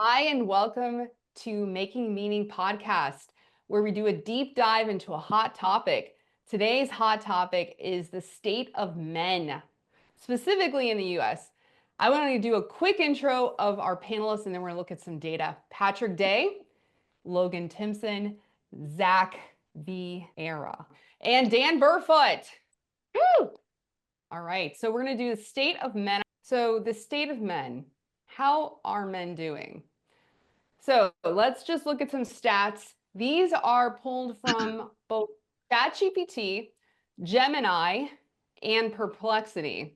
Hi, and welcome to Making Meaning podcast, where we do a deep dive into a hot topic. Today's hot topic is the state of men, specifically in the US. I want to do a quick intro of our panelists, and then we're going to look at some data. Patrick Day, Logan Timson, Zack Vieira, and Dan Burfoot. Woo! All right, so we're going to do the state of men. So the state of men, how are men doing? So let's just look at some stats. These are pulled from both ChatGPT, Gemini, and Perplexity.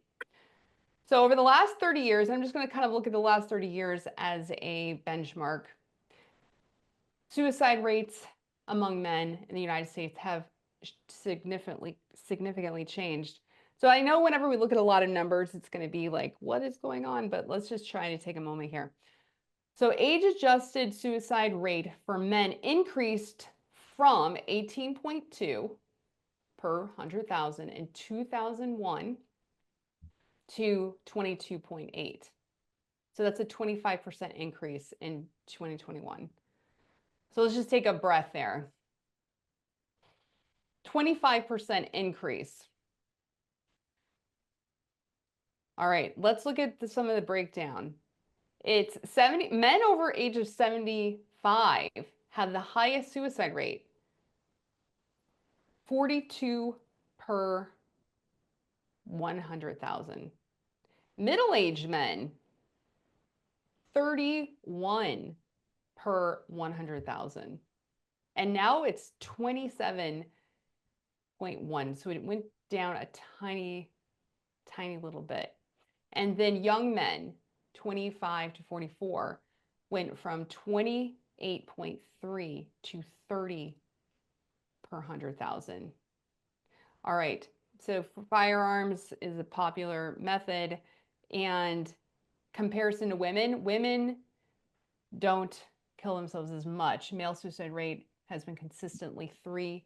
So over the last 30 years, I'm just going to kind of look at the last 30 years as a benchmark. Suicide rates among men in the United States have significantly changed. So I know whenever we look at a lot of numbers, it's going to be like, what is going on? But let's just try to take a moment here. So age-adjusted suicide rate for men increased from 18.2 per 100,000 in 2001 to 22.8. So that's a 25% increase in 2021. So let's just take a breath there. 25% increase. All right, let's look at some of the breakdown. It's 70 men over age of 75 have the highest suicide rate, 42 per 100,000. Middle-aged men, 31 per 100,000. And now it's 27.1. So it went down a tiny little bit. And then young men, 25 to 44, went from 28.3 to 30 per 100,000. All right, so firearms is a popular method, and comparison to women don't kill themselves as much. Male suicide rate has been consistently 3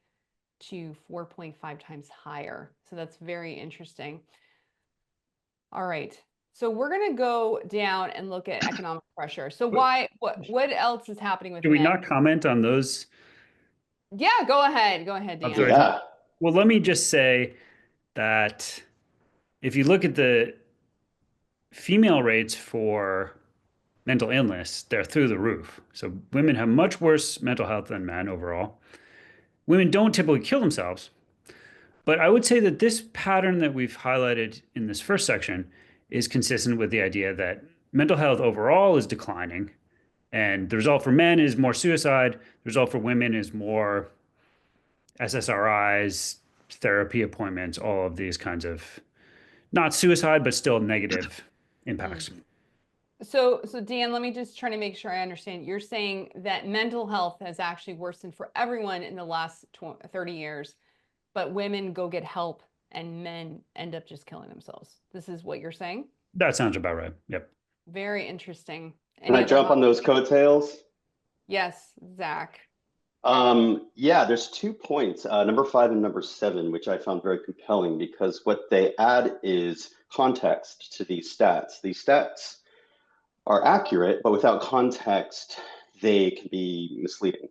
to 4.5 times higher. So that's very interesting. All right. So we're going to go down and look at economic pressure. So what else is happening with Do we men? not comment on those? Yeah, go ahead. Go ahead, Dan. Yeah. Well, let me just say that if you look at the female rates for mental illness, they're through the roof. So women have much worse mental health than men overall. Women don't typically kill themselves. But I would say that this pattern that we've highlighted in this first section is consistent with the idea that mental health overall is declining. And the result for men is more suicide. The result for women is more SSRIs, therapy appointments, all of these kinds of not suicide, but still negative impacts. So Dan, let me just try to make sure I understand. You're saying that mental health has actually worsened for everyone in the last 30 years, but women go get help and men end up just killing themselves. This is what you're saying? That sounds about right. Yep. Very interesting. Can I jump on those coattails? Yes, Zack. Yeah, there's 2 points, number 5 and number 7, which I found very compelling because what they add is context to these stats. These stats are accurate, but without context, they can be misleading.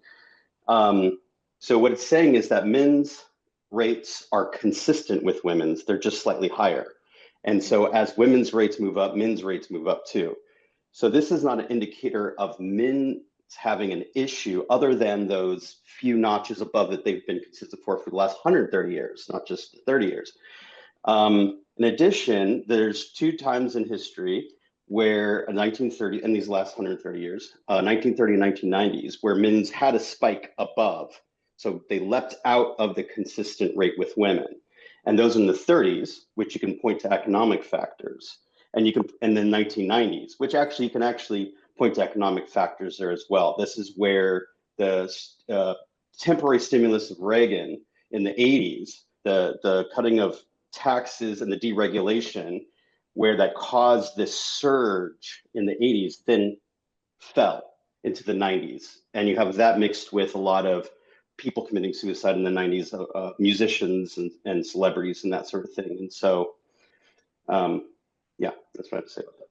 So what it's saying is that men's rates are consistent with women's, they're just slightly higher. And so as women's rates move up, men's rates move up too. So this is not an indicator of men having an issue other than those few notches above that they've been consistent for the last 130 years, not just 30 years. In addition, there's 2 times in history where 1930, in these last 130 years, 1930 and 1990s, where men's had a spike above. So they leapt out of the consistent rate with women. And those in the 30s, which you can point to economic factors. And then 1990s, which actually you can actually point to economic factors there as well. This is where the temporary stimulus of Reagan in the 80s, the cutting of taxes and the deregulation, where that caused this surge in the 80s, then fell into the 90s. And you have that mixed with a lot of people committing suicide in the 90s, musicians and celebrities and that sort of thing. And so, yeah, that's what I have to say about that.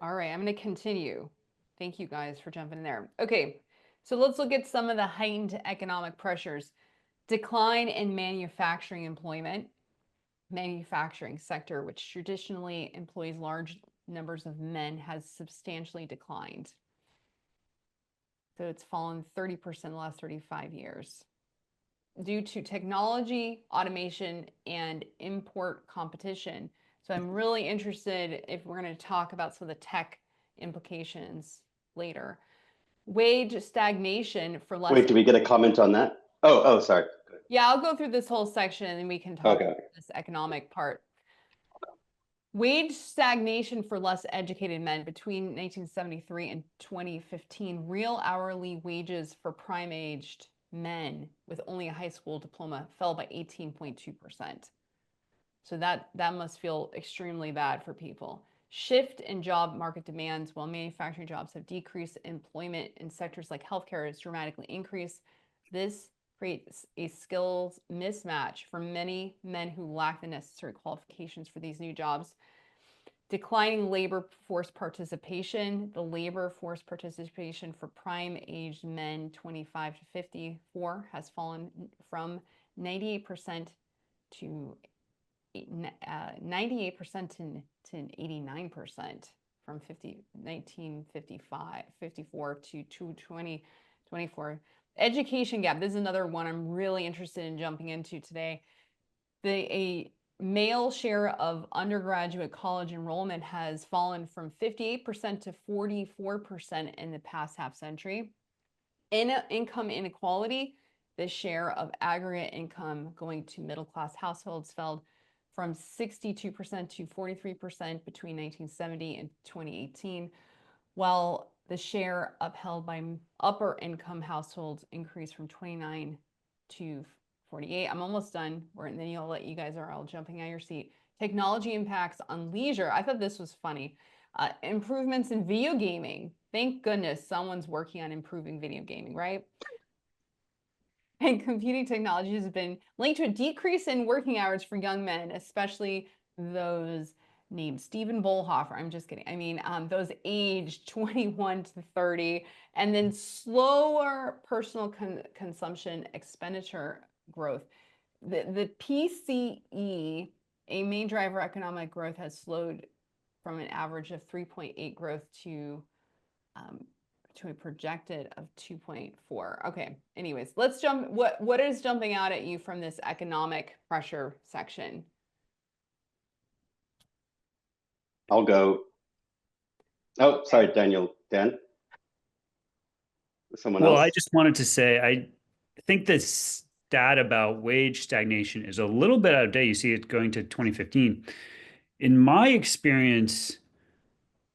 All right, I'm going to continue. Thank you guys for jumping in there. Okay, so let's look at some of the heightened economic pressures. Decline in manufacturing employment. Manufacturing sector, which traditionally employs large numbers of men, has substantially declined. So it's fallen 30% in the last 35 years. Due to technology, automation, and import competition. So I'm really interested if we're going to talk about some of the tech implications later. Wage stagnation for less. Wait, do we get a comment on that? Oh, sorry. Yeah, I'll go through this whole section and then we can talk about this economic part. Wage stagnation for less educated men between 1973 and 2015. Real hourly wages for prime-aged men with only a high school diploma fell by 18.2%. So that must feel extremely bad for people. Shift in job market demands. While manufacturing jobs have decreased, employment in sectors like healthcare has dramatically increased. This creates a skills mismatch for many men who lack the necessary qualifications for these new jobs. Declining labor force participation. The labor force participation for prime-aged men 25 to 54 has fallen from 98% to 98% to 89% from 1954 to 2024. Education gap. This is another one I'm really interested in jumping into today. A male share of undergraduate college enrollment has fallen from 58% to 44% in the past half century. In income inequality, the share of aggregate income going to middle-class households fell from 62% to 43% between 1970 and 2018, while the share upheld by upper income households increased from 29 to 48. I'm almost done, and then I'll let you guys are all jumping out of your seat. Technology impacts on leisure. I thought this was funny. Improvements in video gaming. Thank goodness someone's working on improving video gaming, right? And computing technology has been linked to a decrease in working hours for young men, especially those named Stephen Bollhoefer. I'm just kidding. I mean, those aged 21 to 30, and then slower personal consumption expenditure growth. The PCE, a main driver of economic growth, has slowed from an average of 3.8 growth to a projected of 2.4. Okay, anyways, let's jump. What is jumping out at you from this economic pressure section? I'll go. Oh, sorry, Daniel. Dan? Someone else? Well, I just wanted to say, I think this stat about wage stagnation is a little bit out of date. You see it going to 2015. In my experience,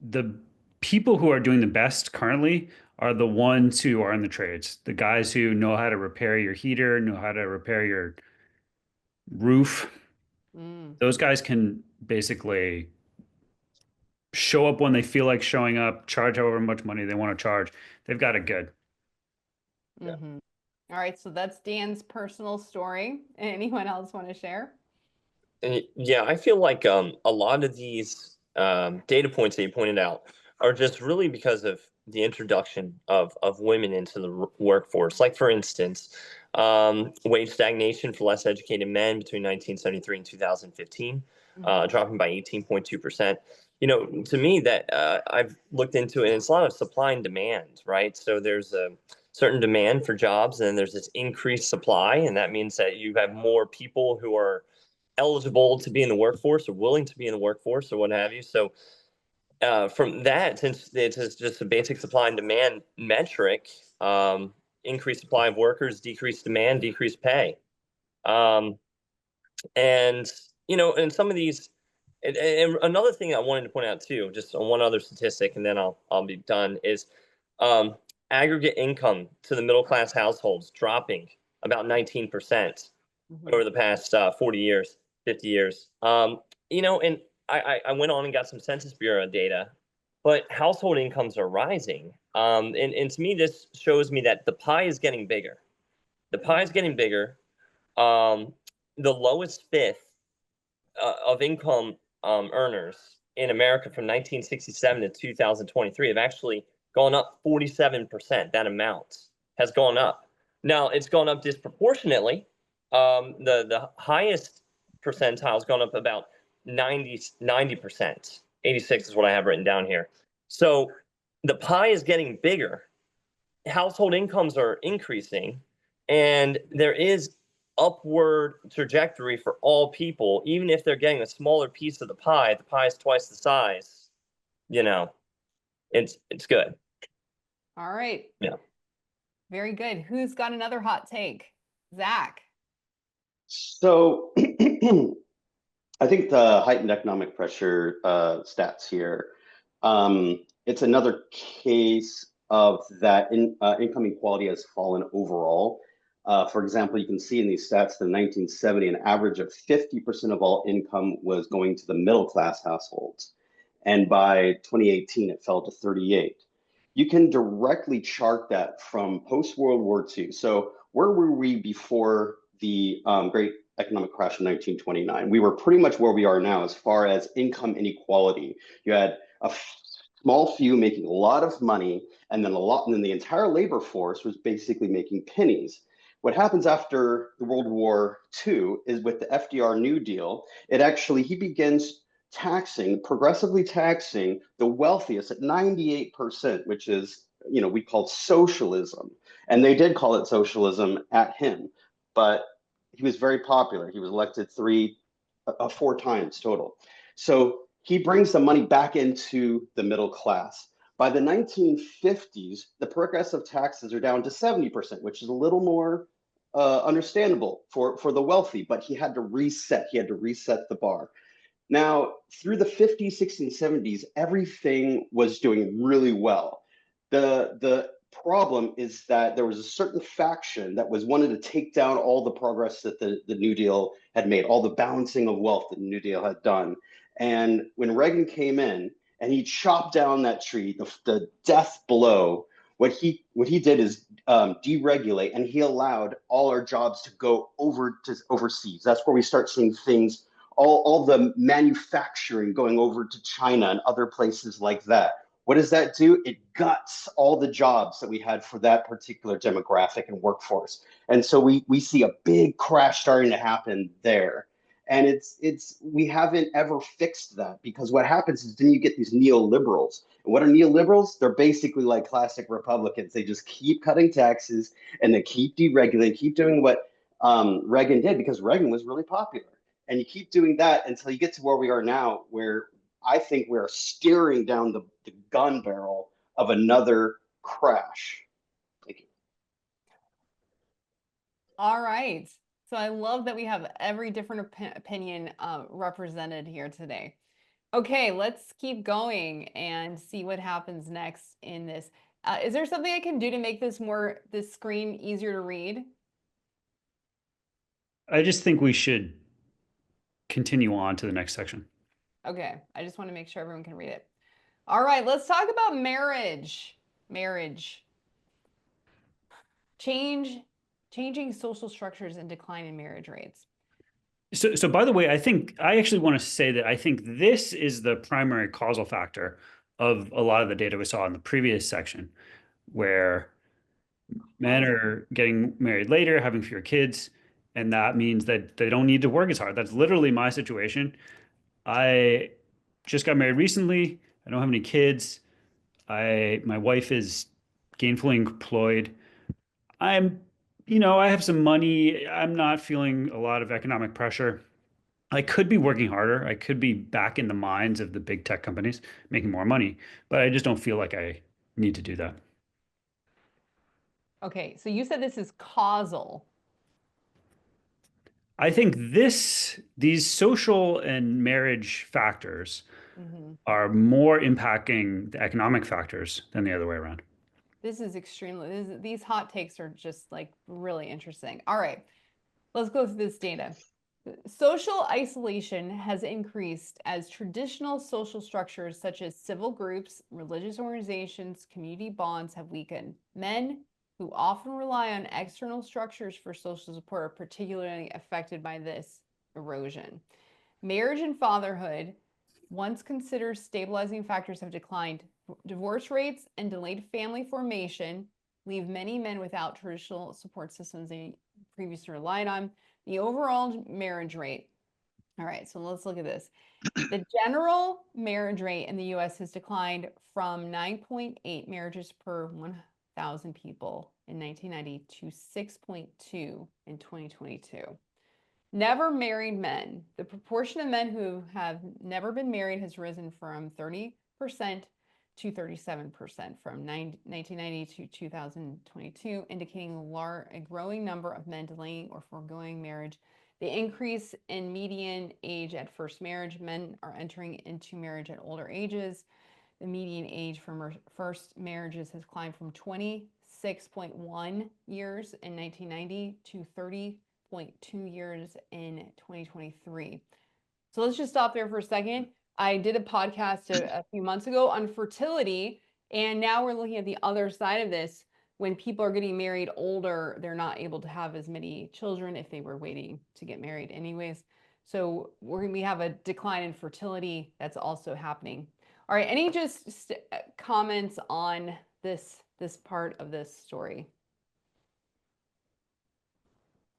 the people who are doing the best currently are the ones who are in the trades, the guys who know how to repair your heater, know how to repair your roof. Those guys can basically show up when they feel like showing up, charge however much money they want to charge. They've got it good. Mm-hmm. All right, so that's Dan's personal story. Anyone else want to share? Yeah, I feel like a lot of these data points that you pointed out are just really because of the introduction of women into the workforce. Like, for instance, wage stagnation for less educated men between 1973 and 2015, dropping by 18.2%. You know, to me, that I've looked into it, and it's a lot of supply and demand, right? So there's a certain demand for jobs, and then there's this increased supply, and that means that you have more people who are eligible to be in the workforce or willing to be in the workforce or what have you. So from that, since it's just a basic supply and demand metric, increased supply of workers, decreased demand, decreased pay. And, you know, and some of these, and another thing I wanted to point out too, just on one other statistic, and then I'll be done, is aggregate income to the middle class households dropping about 19% over the past 40 years, 50 years. You know, and I went on and got some Census Bureau data, but household incomes are rising. And to me, this shows me that the pie is getting bigger. The pie is getting bigger. The lowest fifth of income earners in America from 1967 to 2023 have actually gone up 47%. That amount has gone up. Now it's gone up disproportionately. The highest percentile has gone up about 90%. 86 is what I have written down here. So the pie is getting bigger. Household incomes are increasing, and there is upward trajectory for all people, even if they're getting a smaller piece of the pie is twice the size, you know, it's good. All right. Yeah. Very good. Who's got another hot take? Zach. So I think the heightened economic pressure stats here, it's another case of that income equality has fallen overall. For example, you can see in these stats that in 1970, an average of 50% of all income was going to the middle class households. And by 2018, it fell to 38. You can directly chart that from post-World War II. So where were we before the Great Economic Crash in 1929? We were pretty much where we are now as far as income inequality. You had a small few making a lot of money, and then the entire labor force was basically making pennies. What happens after the World War II is with the FDR New Deal, he begins progressively taxing the wealthiest at 98%, which is, we called socialism. And they did call it socialism at him, but he was very popular. He was elected 4 times total. So he brings the money back into the middle class. By the 1950s, the progressive taxes are down to 70%, which is a little more understandable for the wealthy, but he had to reset the bar. Now, through the 50s, 60s, and 70s, everything was doing really well. The problem is that there was a certain faction that was wanted to take down all the progress that the New Deal had made, all the balancing of wealth that the New Deal had done. And when Reagan came in and he chopped down that tree, the death blow, what he did is deregulate, and he allowed all our jobs to go over to overseas. That's where we start seeing things, all the manufacturing going over to China and other places like that. What does that do? It guts all the jobs that we had for that particular demographic and workforce. And so we see a big crash starting to happen there. And we haven't ever fixed that, because what happens is then you get these neoliberals. And what are neoliberals? They're basically like classic Republicans. They just keep cutting taxes and they keep deregulating, keep doing what Reagan did, because Reagan was really popular. And you keep doing that until you get to where we are now, where I think we're steering down the gun barrel of another crash. Thank you. All right. So I love that we have every different opinion represented here today. Okay, let's keep going and see what happens next in this. Is there something I can do to make this screen easier to read? I just think we should continue on to the next section. Okay, I just want to make sure everyone can read it. All right, let's talk about marriage. Changing social structures and decline in marriage rates. So by the way, I actually want to say that I think this is the primary causal factor of a lot of the data we saw in the previous section, where men are getting married later, having fewer kids, and that means that they don't need to work as hard. That's literally my situation. I just got married recently. I don't have any kids. My wife is gainfully employed. I have some money. I'm not feeling a lot of economic pressure. I could be working harder. I could be back in the minds of the big tech companies making more money, but I just don't feel like I need to do that. Okay, so you said this is causal. I think these social and marriage factors are more impacting the economic factors than the other way around. This is these hot takes are just like really interesting. All right, let's go through this data. Social isolation has increased as traditional social structures such as civil groups, religious organizations, community bonds have weakened. Men who often rely on external structures for social support are particularly affected by this erosion. Marriage and fatherhood, once considered stabilizing factors, have declined divorce rates and delayed family formation leave many men without traditional support systems they previously relied on. The overall marriage rate. All right, so let's look at this. The general marriage rate in the US has declined from 9.8 marriages per 1,000 people in 1990 to 6.2 in 2022. Never married men. The proportion of men who have never been married has risen from 30% to 37% from 1990 to 2022, indicating a growing number of men delaying or foregoing marriage. The increase in median age at first marriage, men are entering into marriage at older ages. The median age for first marriages has climbed from 26.1 years in 1990 to 30.2 years in 2023. So let's just stop there for a second. I did a podcast a few months ago on fertility, and now we're looking at the other side of this. When people are getting married older, they're not able to have as many children if they were waiting to get married anyways. So we have a decline in fertility that's also happening. All right, any just comments on this part of this story?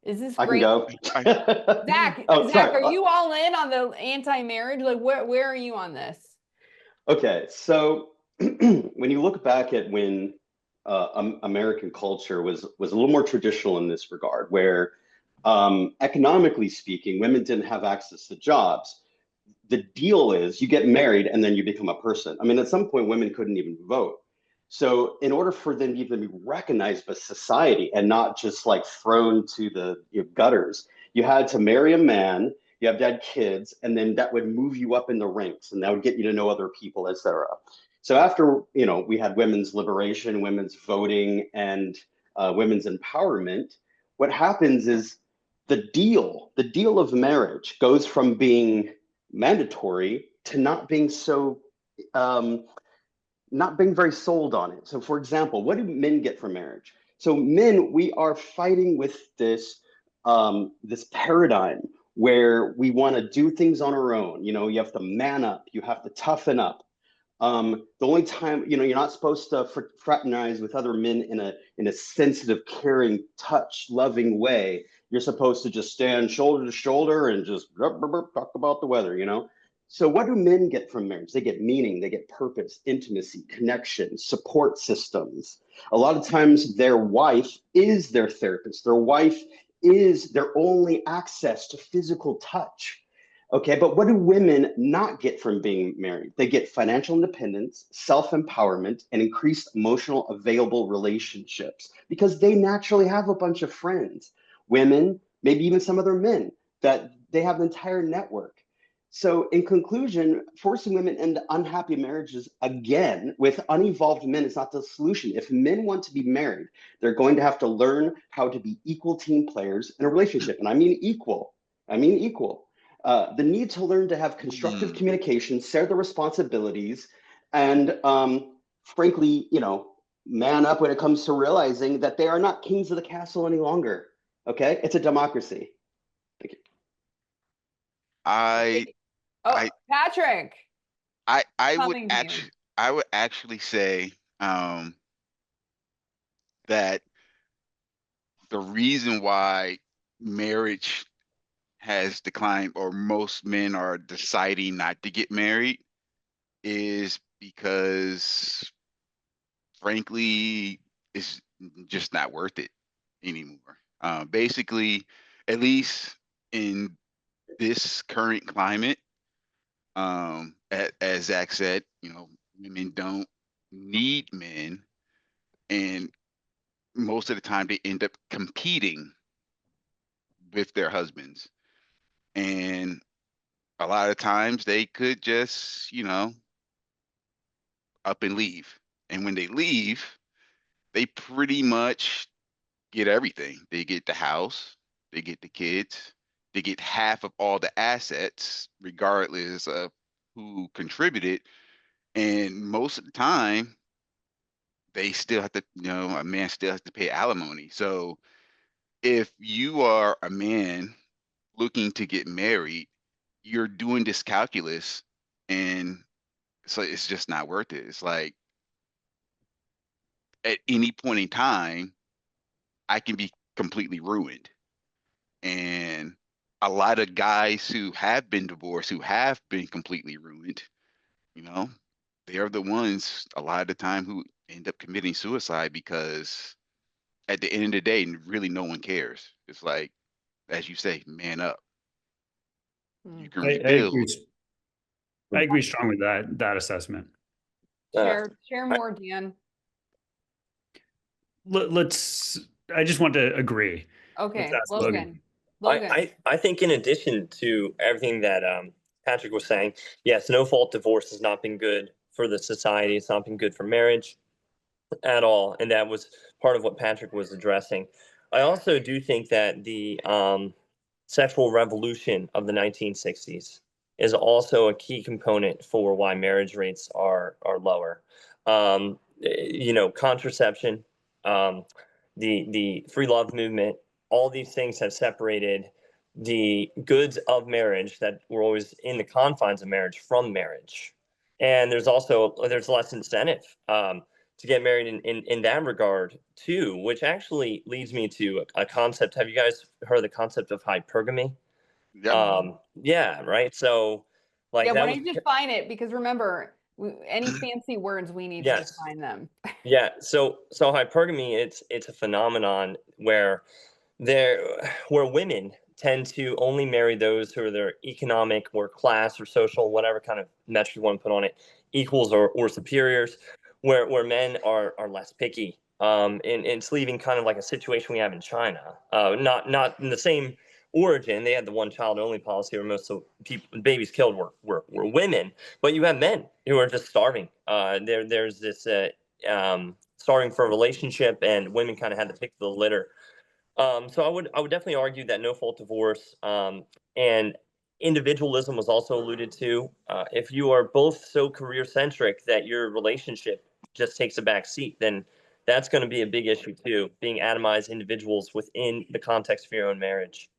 Is this I can great? go. Zach, Oh, Zach, sorry. are you all in on the anti-marriage? Like, where are you on this? Okay, so when you look back at when American culture was a little more traditional in this regard, where economically speaking, women didn't have access to jobs. The deal is you get married and then you become a person. I mean, at some point, women couldn't even vote. So in order for them to even be recognized by society and not just like thrown to the gutters, you had to marry a man, you have to have kids, and then that would move you up in the ranks and that would get you to know other people, etc. So after, we had women's liberation, women's voting, and women's empowerment, what happens is the deal of marriage goes from being mandatory to not being not being very sold on it. So for example, what do men get from marriage? So men, we are fighting with this paradigm where we want to do things on our own. You have to man up, you have to toughen up. The only time, you're not supposed to fraternize with other men in a sensitive, caring, touch, loving way. You're supposed to just stand shoulder to shoulder and just talk about the weather, So what do men get from marriage? They get meaning, they get purpose, intimacy, connection, support systems. A lot of times their wife is their therapist. Their wife is their only access to physical touch. Okay, but what do women not get from being married? They get financial independence, self-empowerment, and increased emotional available relationships because they naturally have a bunch of friends. Women, maybe even some other men, that they have an entire network. So in conclusion, forcing women into unhappy marriages again with unevolved men is not the solution. If men want to be married, they're going to have to learn how to be equal team players in a relationship. And I mean equal. The need to learn to have constructive communication, share the responsibilities, and frankly, man up when it comes to realizing that they are not kings of the castle any longer. Okay, it's a democracy. Thank you. Patrick. I would actually say that the reason why marriage has declined or most men are deciding not to get married is because frankly it's just not worth it anymore. Basically, at least in this current climate, as Zach said, women don't need men, and most of the time they end up competing with their husbands. And a lot of times they could just, up and leave. And when they leave, they pretty much get everything. They get the house, they get the kids, they get half of all the assets, regardless of who contributed. And most of the time, they still have to, a man still has to pay alimony. So if you are a man looking to get married, you're doing this calculus and so it's just not worth it. It's like at any point in time, I can be completely ruined. And a lot of guys who have been divorced, who have been completely ruined, you know, they are the ones a lot of the time who end up committing suicide, because at the end of the day, really no one cares. It's like, as you say, man up. You can I rebuild. agree strongly with that assessment. Share more, Dan. I just want to agree. Okay, Let's ask Logan. I think in addition to everything that Patrick was saying, yes, no fault divorce has not been good for the society. It's not been good for marriage at all, and that was part of what Patrick was addressing. I also do think that the sexual revolution of the 1960s is also a key component for why marriage rates are lower. Contraception, the free love movement, all these things have separated the goods of marriage that were always in the confines of marriage from marriage. And there's less incentive to get married in that regard too, which actually leads me to a concept. Have you guys heard of the concept of hypergamy? Yep. Yeah, right. So like Yeah, that why was don't you define it? Because remember, any fancy words, we need to yes. define them. Yeah. So hypergamy, it's a phenomenon where women tend to only marry those who are their economic or class or social, whatever kind of metric you want to put on it, equals or superiors, where men are less picky. And it's leaving kind of like a situation we have in China. Not in the same origin. They had the one child only policy where most of babies killed were women, but you have men who are just starving. There's this starving for a relationship, and women kind of had to pick the litter. So I would definitely argue that no fault divorce and individualism was also alluded to. If you are both so career centric that your relationship just takes a back seat, then that's going to be a big issue too. Being atomized individuals within the context of your own marriage.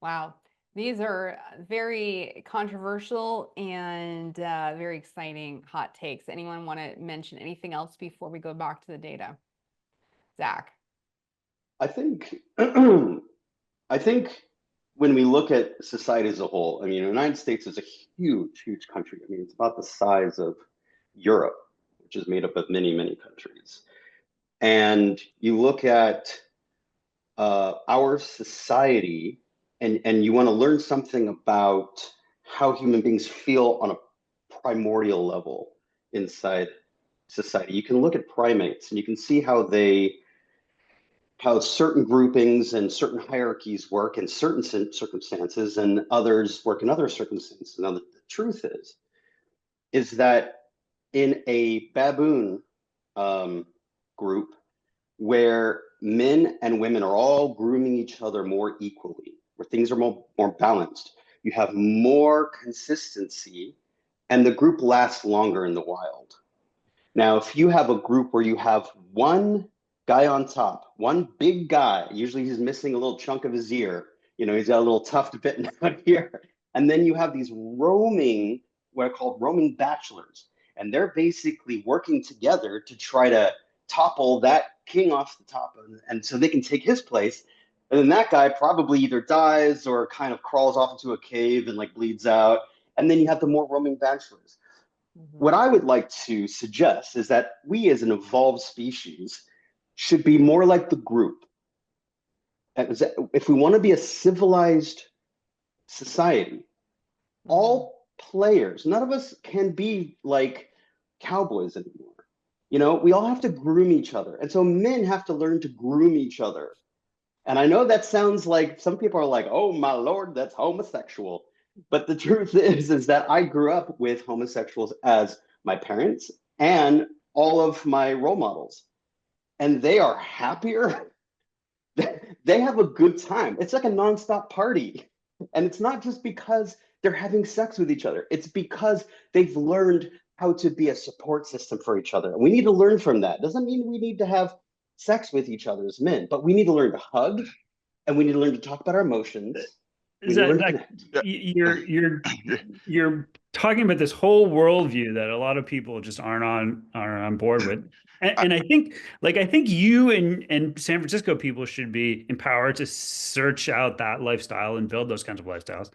Wow. These are very controversial and very exciting hot takes. Anyone want to mention anything else before we go back to the data? Zach. I think when we look at society as a whole, I mean, the United States is a huge, huge country. I mean, it's about the size of Europe, which is made up of many, many countries. And you look at our society, and you want to learn something about how human beings feel on a primordial level inside society. You can look at primates, and you can see how certain groupings and certain hierarchies work in certain circumstances, and others work in other circumstances. Now, the truth is that in a baboon group, where men and women are all grooming each other more equally, where things are more balanced, you have more consistency, and the group lasts longer in the wild. Now, if you have a group where you have one guy on top, one big guy, usually he's missing a little chunk of his ear, he's got a little tuft bitten out here, and then you have these roaming, what are called roaming bachelors, and they're basically working together to try to topple that king off the top, and so they can take his place. And then that guy probably either dies or kind of crawls off into a cave and like bleeds out. And then you have the more roaming bachelors. What I would like to suggest is that we as an evolved species should be more like the group. If we want to be a civilized society, all players, none of us can be like cowboys anymore. We all have to groom each other. And so men have to learn to groom each other. And I know that sounds like some people are like, oh my Lord, that's homosexual. But the truth is that I grew up with homosexuals as my parents and all of my role models. And they are happier. They have a good time. It's like a nonstop party. And it's not just because they're having sex with each other. It's because they've learned how to be a support system for each other. And we need to learn from that. Doesn't mean we need to have sex with each other as men, but we need to learn to hug, and we need to learn to talk about our emotions, We need to Zach, reconnect. you're talking about this whole worldview that a lot of people just aren't on board with. And I think you and San Francisco people should be empowered to search out that lifestyle and build those kinds of lifestyles.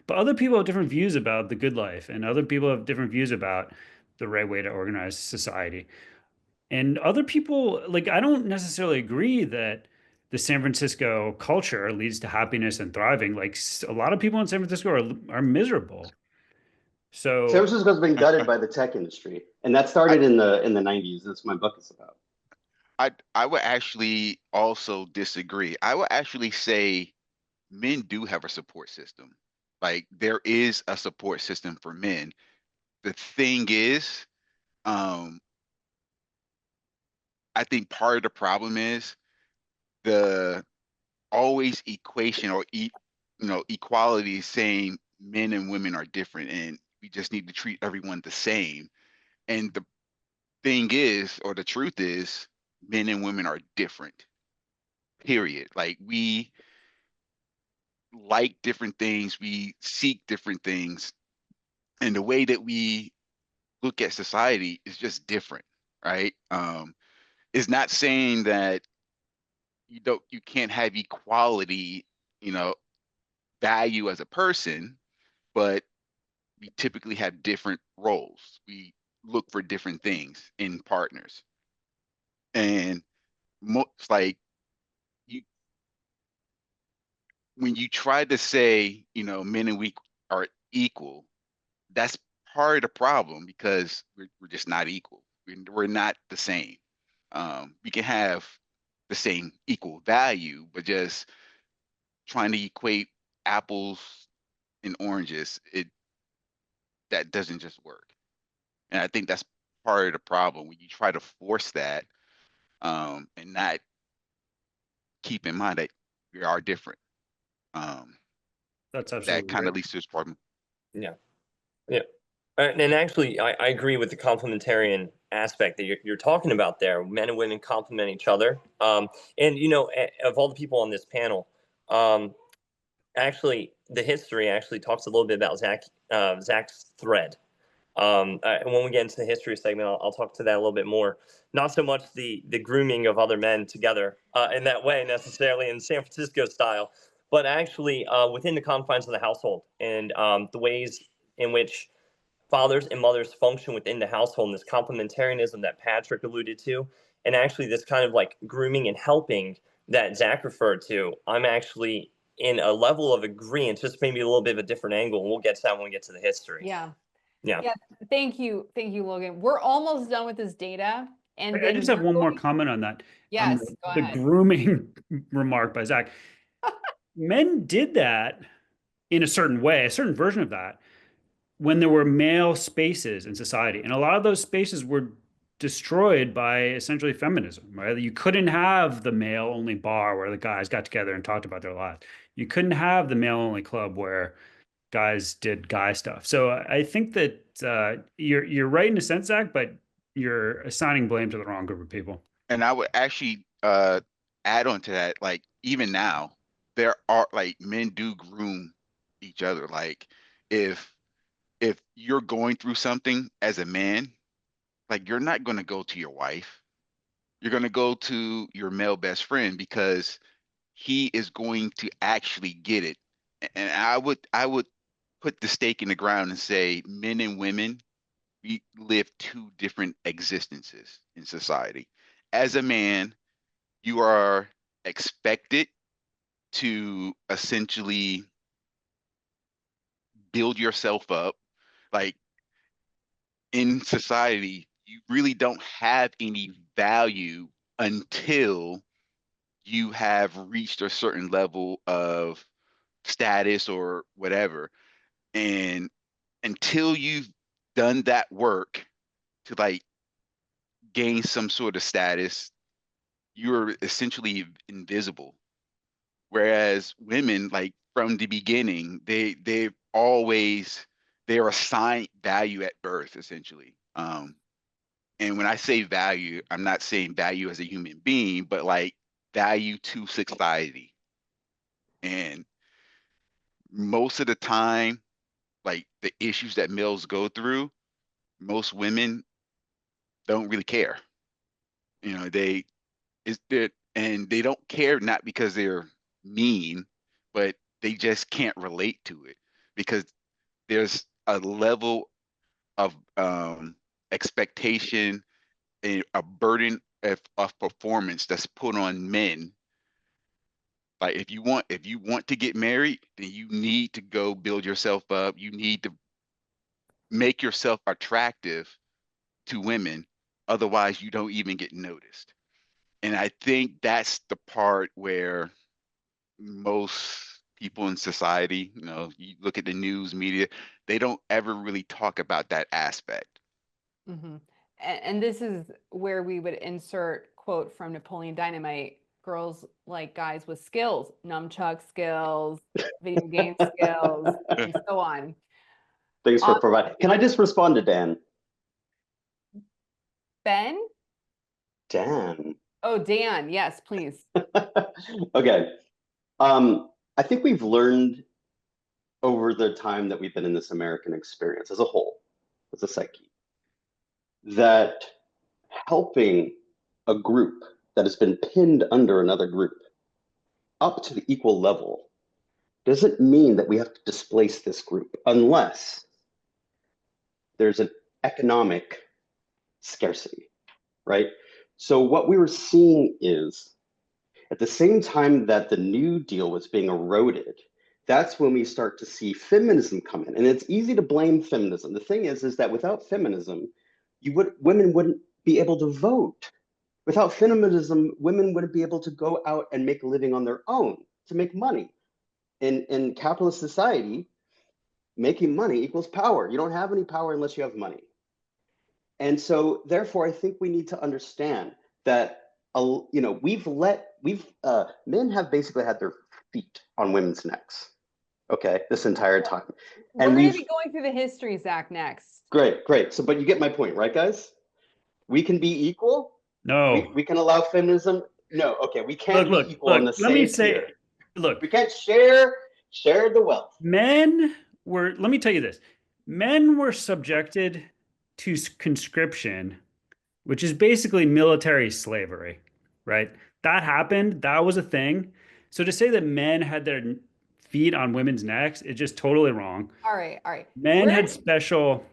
But other people have different views about the good life, and other people have different views about the right way to organize society. And other people, like, I don't necessarily agree that the San Francisco culture leads to happiness and thriving. Like, a lot of people in San Francisco are miserable. San So Francisco's been gutted by the tech industry, and that I, started in the 90s. That's what my book is about. I would actually also disagree. I would actually say men do have a support system. Like there is a support system for men. The thing is, um, I think part of the problem is the always equation or equality is saying men and women are different and we just need to treat everyone the same. And the thing is, or the truth is, men and women are different. Period. Like we like different things, we seek different things, and the way that we look at society is just different, right? It's not saying that you can't have equality, you know, value as a person, but we typically have different roles. We look for different things in partners, and most like you when you try to say, men and we are equal, that's part of the problem because we're just not equal. We're not the same. We can have the same equal value, but just trying to equate apples and oranges, that doesn't just work. And I think that's part of the problem when you try to force that, and not keep in mind that we are different. Um, that's that absolutely kind right. of leads to this problem. Yeah. Yeah. And actually, I agree with the complementarian aspect that you're talking about there. Men and women complement each other. And, of all the people on this panel, actually, the history actually talks a little bit about Zach's thread. And when we get into the history segment, I'll talk to that a little bit more. Not so much the grooming of other men together in that way necessarily in San Francisco style, but actually within the confines of the household and the ways in which fathers and mothers function within the household and this complementarianism that Patrick alluded to, and actually this kind of like grooming and helping that Zach referred to. I'm actually in a level of agreement, just maybe a little bit of a different angle, and we'll get to that when we get to the history. Yeah. Yeah. Yeah. Thank you. Thank you, Logan. We're almost done with this data. And I then just have we're one more going, comment on that. yes, go The ahead. grooming remark by Zach. Men did that in a certain way, a certain version of that, when there were male spaces in society. And a lot of those spaces were destroyed by essentially feminism, right? You couldn't have the male only bar where the guys got together and talked about their lives. You couldn't have the male only club where guys did guy stuff. So I think that you're right in a sense, Zach, but you're assigning blame to the wrong group of people. And I would actually add on to that, like even now, there are like men do groom each other. Like if you're going through something as a man, like you're not going to go to your wife. You're going to go to your male best friend because he is going to actually get it. And I would put the stake in the ground and say men and women, we live two different existences in society. As a man, you are expected to essentially build yourself up. Like in society, you really don't have any value until you have reached a certain level of status or whatever. And until you've done that work to like gain some sort of status, you're essentially invisible. Whereas women, like from the beginning, they're assigned value at birth, essentially. And when I say value, I'm not saying value as a human being, but like value to society. And most of the time, like the issues that males go through, most women don't really care. You know, they is that and they don't care not because they're mean, but they just can't relate to it because there's a level of expectation and a burden of performance that's put on men. Like if you want to get married, then you need to go build yourself up. You need to make yourself attractive to women. Otherwise, you don't even get noticed. And I think that's the part where most people in society, you know, you look at the news media, they don't ever really talk about that aspect. Mm-hmm. And this is where we would insert quote from Napoleon Dynamite: girls like guys with skills, nunchuck skills, video game skills, and so on. Thanks for providing. Can I just respond to Dan? Ben? Dan. Oh, Dan. Yes, please. Okay. I think we've learned over the time that we've been in this American experience as a whole, as a psyche, that helping a group that has been pinned under another group up to the equal level doesn't mean that we have to displace this group unless there's an economic scarcity, right? So what we were seeing is at the same time that the New Deal was being eroded, that's when we start to see feminism come in. And it's easy to blame feminism. The thing is that without feminism, women wouldn't be able to vote. Without feminism, women wouldn't be able to go out and make a living on their own, to make money. In capitalist society, making money equals power. You don't have any power unless you have money. And so therefore, I think we need to understand that men have basically had their feet on women's necks, okay, this entire time. We're And going to be going through the history, Zach, next. Great. So, but you get my point, right, guys? We can be equal. No. We can allow feminism. No, okay, we can't be equal on the same let me say, tier. look, We can't share the wealth. let me tell you this. Men were subjected to conscription, which is basically military slavery, right? That happened. That was a thing. So to say that men had their feet on women's necks is just totally wrong. All right. Men had special.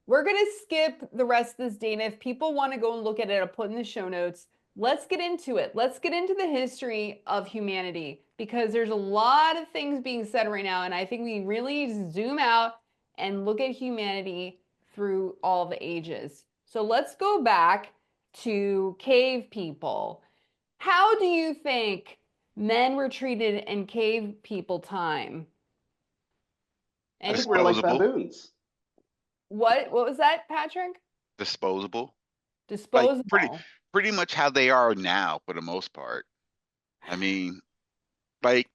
We're going to skip the rest of this data. If people want to go and look at it, I'll put in the show notes. Let's get into it. Let's get into the history of humanity because there's a lot of things being said right now. And I think we really zoom out and look at humanity through all the ages. So let's go back to cave people. How do you think men were treated in cave people time? I think we're like baboons. What was that, Patrick? Disposable. Disposable. Like pretty much how they are now for the most part. I mean, like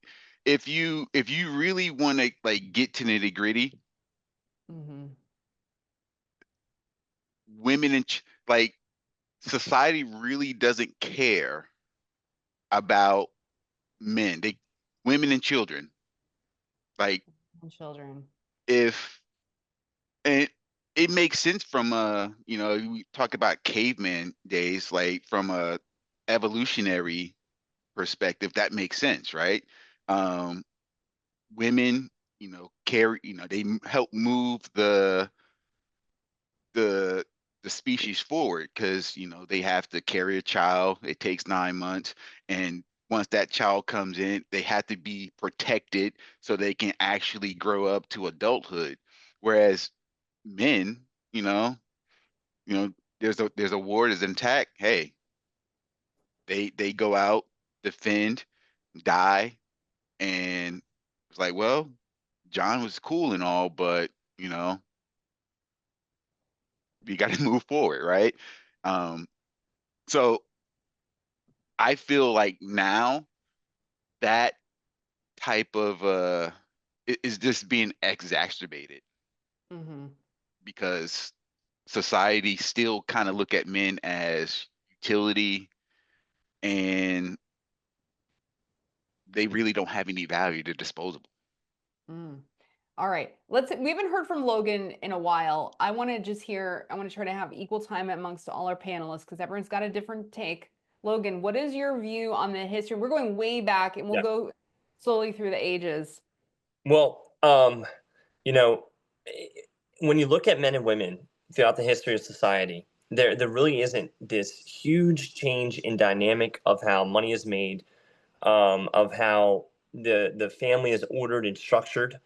if you really want to like get to nitty gritty, women and like society really doesn't care about men. Women and children. Like children. If and it makes sense from we talk about caveman days, like from a evolutionary perspective, that makes sense, right? Women, carry, they help move the species forward because they have to carry a child. It takes 9 months, and once that child comes in, they have to be protected so they can actually grow up to adulthood. Whereas men, there's a war that's intact. Hey, they go out, defend, die, and it's like, well, John was cool and all, but we got to move forward, right? So I feel like now that type of is just being exacerbated because society still kind of look at men as utility, and they really don't have any value. They're disposable. Mm. All right. We haven't heard from Logan in a while. I want to try to have equal time amongst all our panelists because everyone's got a different take. Logan, what is your view on the history? We're going way back and we'll go slowly through the ages. Well, you know, when you look at men and women throughout the history of society, there really isn't this huge change in dynamic of how money is made, of how the family is ordered and structured,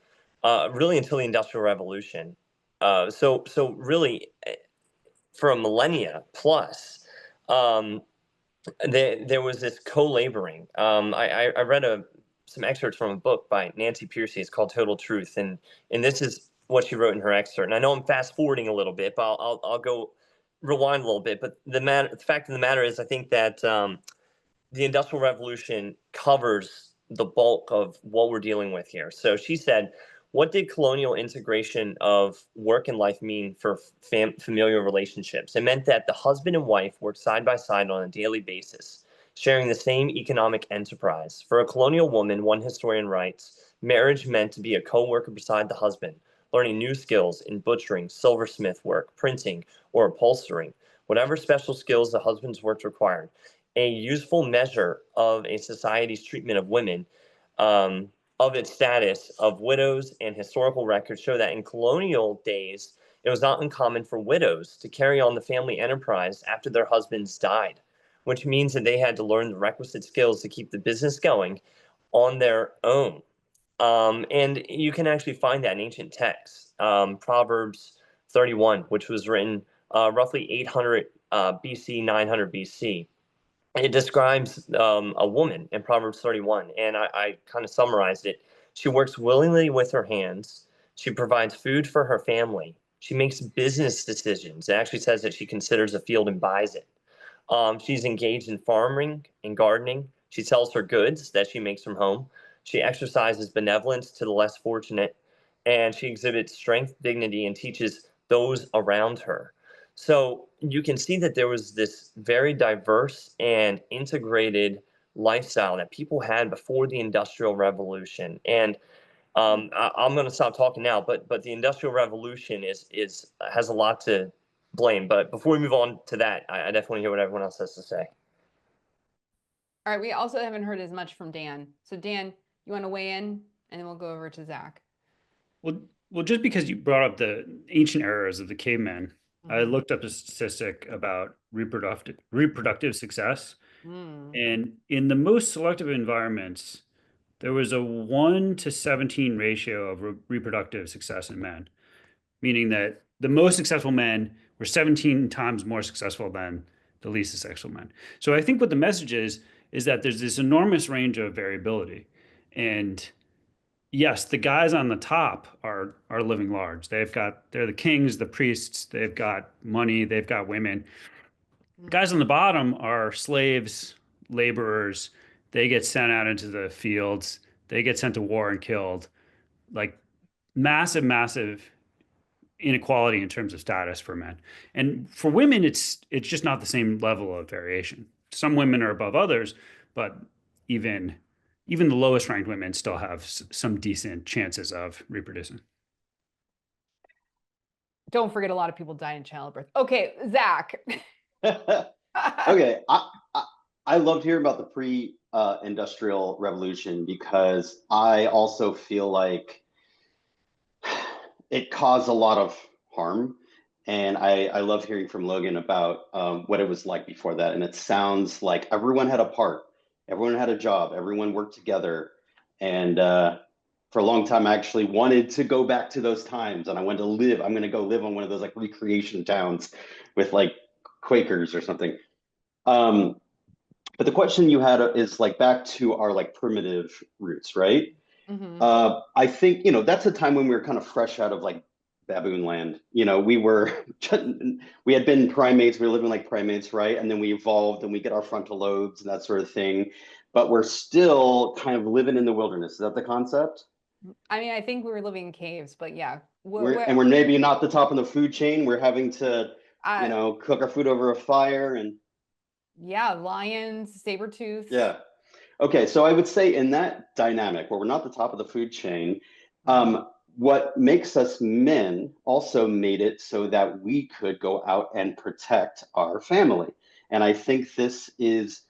really until the Industrial Revolution. So really, for a millennia plus, um, there was this co-laboring. I read some excerpts from a book by Nancy Pearcey. It's called Total Truth, and this is what she wrote in her excerpt. And I know I'm fast forwarding a little bit, but I'll go rewind a little bit. But the fact of the matter is, I think that the Industrial Revolution covers the bulk of what we're dealing with here. So she said, what did colonial integration of work and life mean for familial relationships? It meant that the husband and wife worked side by side on a daily basis, sharing the same economic enterprise. For a colonial woman, one historian writes, marriage meant to be a co-worker beside the husband, learning new skills in butchering, silversmith work, printing, or upholstering, whatever special skills the husband's work required. A useful measure of a society's treatment of women, of its status of widows, and historical records show that in colonial days, it was not uncommon for widows to carry on the family enterprise after their husbands died, which means that they had to learn the requisite skills to keep the business going on their own. And you can actually find that in ancient texts. Proverbs 31, which was written roughly 800 BC, 900 BC. It describes a woman in Proverbs 31, and I kind of summarized it. She works willingly with her hands. She provides food for her family. She makes business decisions. It actually says that she considers a field and buys it. She's engaged in farming and gardening. She sells her goods that she makes from home. She exercises benevolence to the less fortunate, and she exhibits strength, dignity, and teaches those around her. So you can see that there was this very diverse and integrated lifestyle that people had before the Industrial Revolution. And I'm going to stop talking now, but the Industrial Revolution has a lot to blame. But before we move on to that, I definitely want to hear what everyone else has to say. All right, we also haven't heard as much from Dan. So Dan, you want to weigh in, and then we'll go over to Zack. Well, just because you brought up the ancient eras of the cavemen, I looked up a statistic about reproductive success. And in the most selective environments, there was a 1 to 17 ratio of reproductive success in men, meaning that the most successful men were 17 times more successful than the least successful men. So I think what the message is that there's this enormous range of variability. And yes, the guys on the top are living large. They're the kings, the priests, they've got money, they've got women. Guys on the bottom are slaves, laborers. They get sent out into the fields. They get sent to war and killed. Like massive, massive inequality in terms of status for men. And for women, it's just not the same level of variation. Some women are above others, but even the lowest ranked women still have some decent chances of reproducing. Don't forget, a lot of people die in childbirth. Okay, Zack. Okay, I loved hearing about the pre-industrial revolution because I also feel like it caused a lot of harm. And I love hearing from Logan about what it was like before that. And it sounds like everyone had a part, everyone had a job, everyone worked together. And for a long time, I actually wanted to go back to those times, and I wanted to live. I'm going to go live on one of those like recreation towns with like Quakers or something. But the question you had is like back to our like primitive roots, right? I think, that's a time when we were kind of fresh out of like baboon land. We had been primates, we were living like primates, right? And then we evolved and we get our frontal lobes and that sort of thing. But we're still kind of living in the wilderness. Is that the concept? I mean, I think we were living in caves, but yeah. And we're maybe not the top of the food chain. We're having to, cook our food over a fire and. Yeah, lions, saber-tooth. Yeah. Okay, so I would say in that dynamic where we're not the top of the food chain, What makes us men also made it so that we could go out and protect our family. And I think this is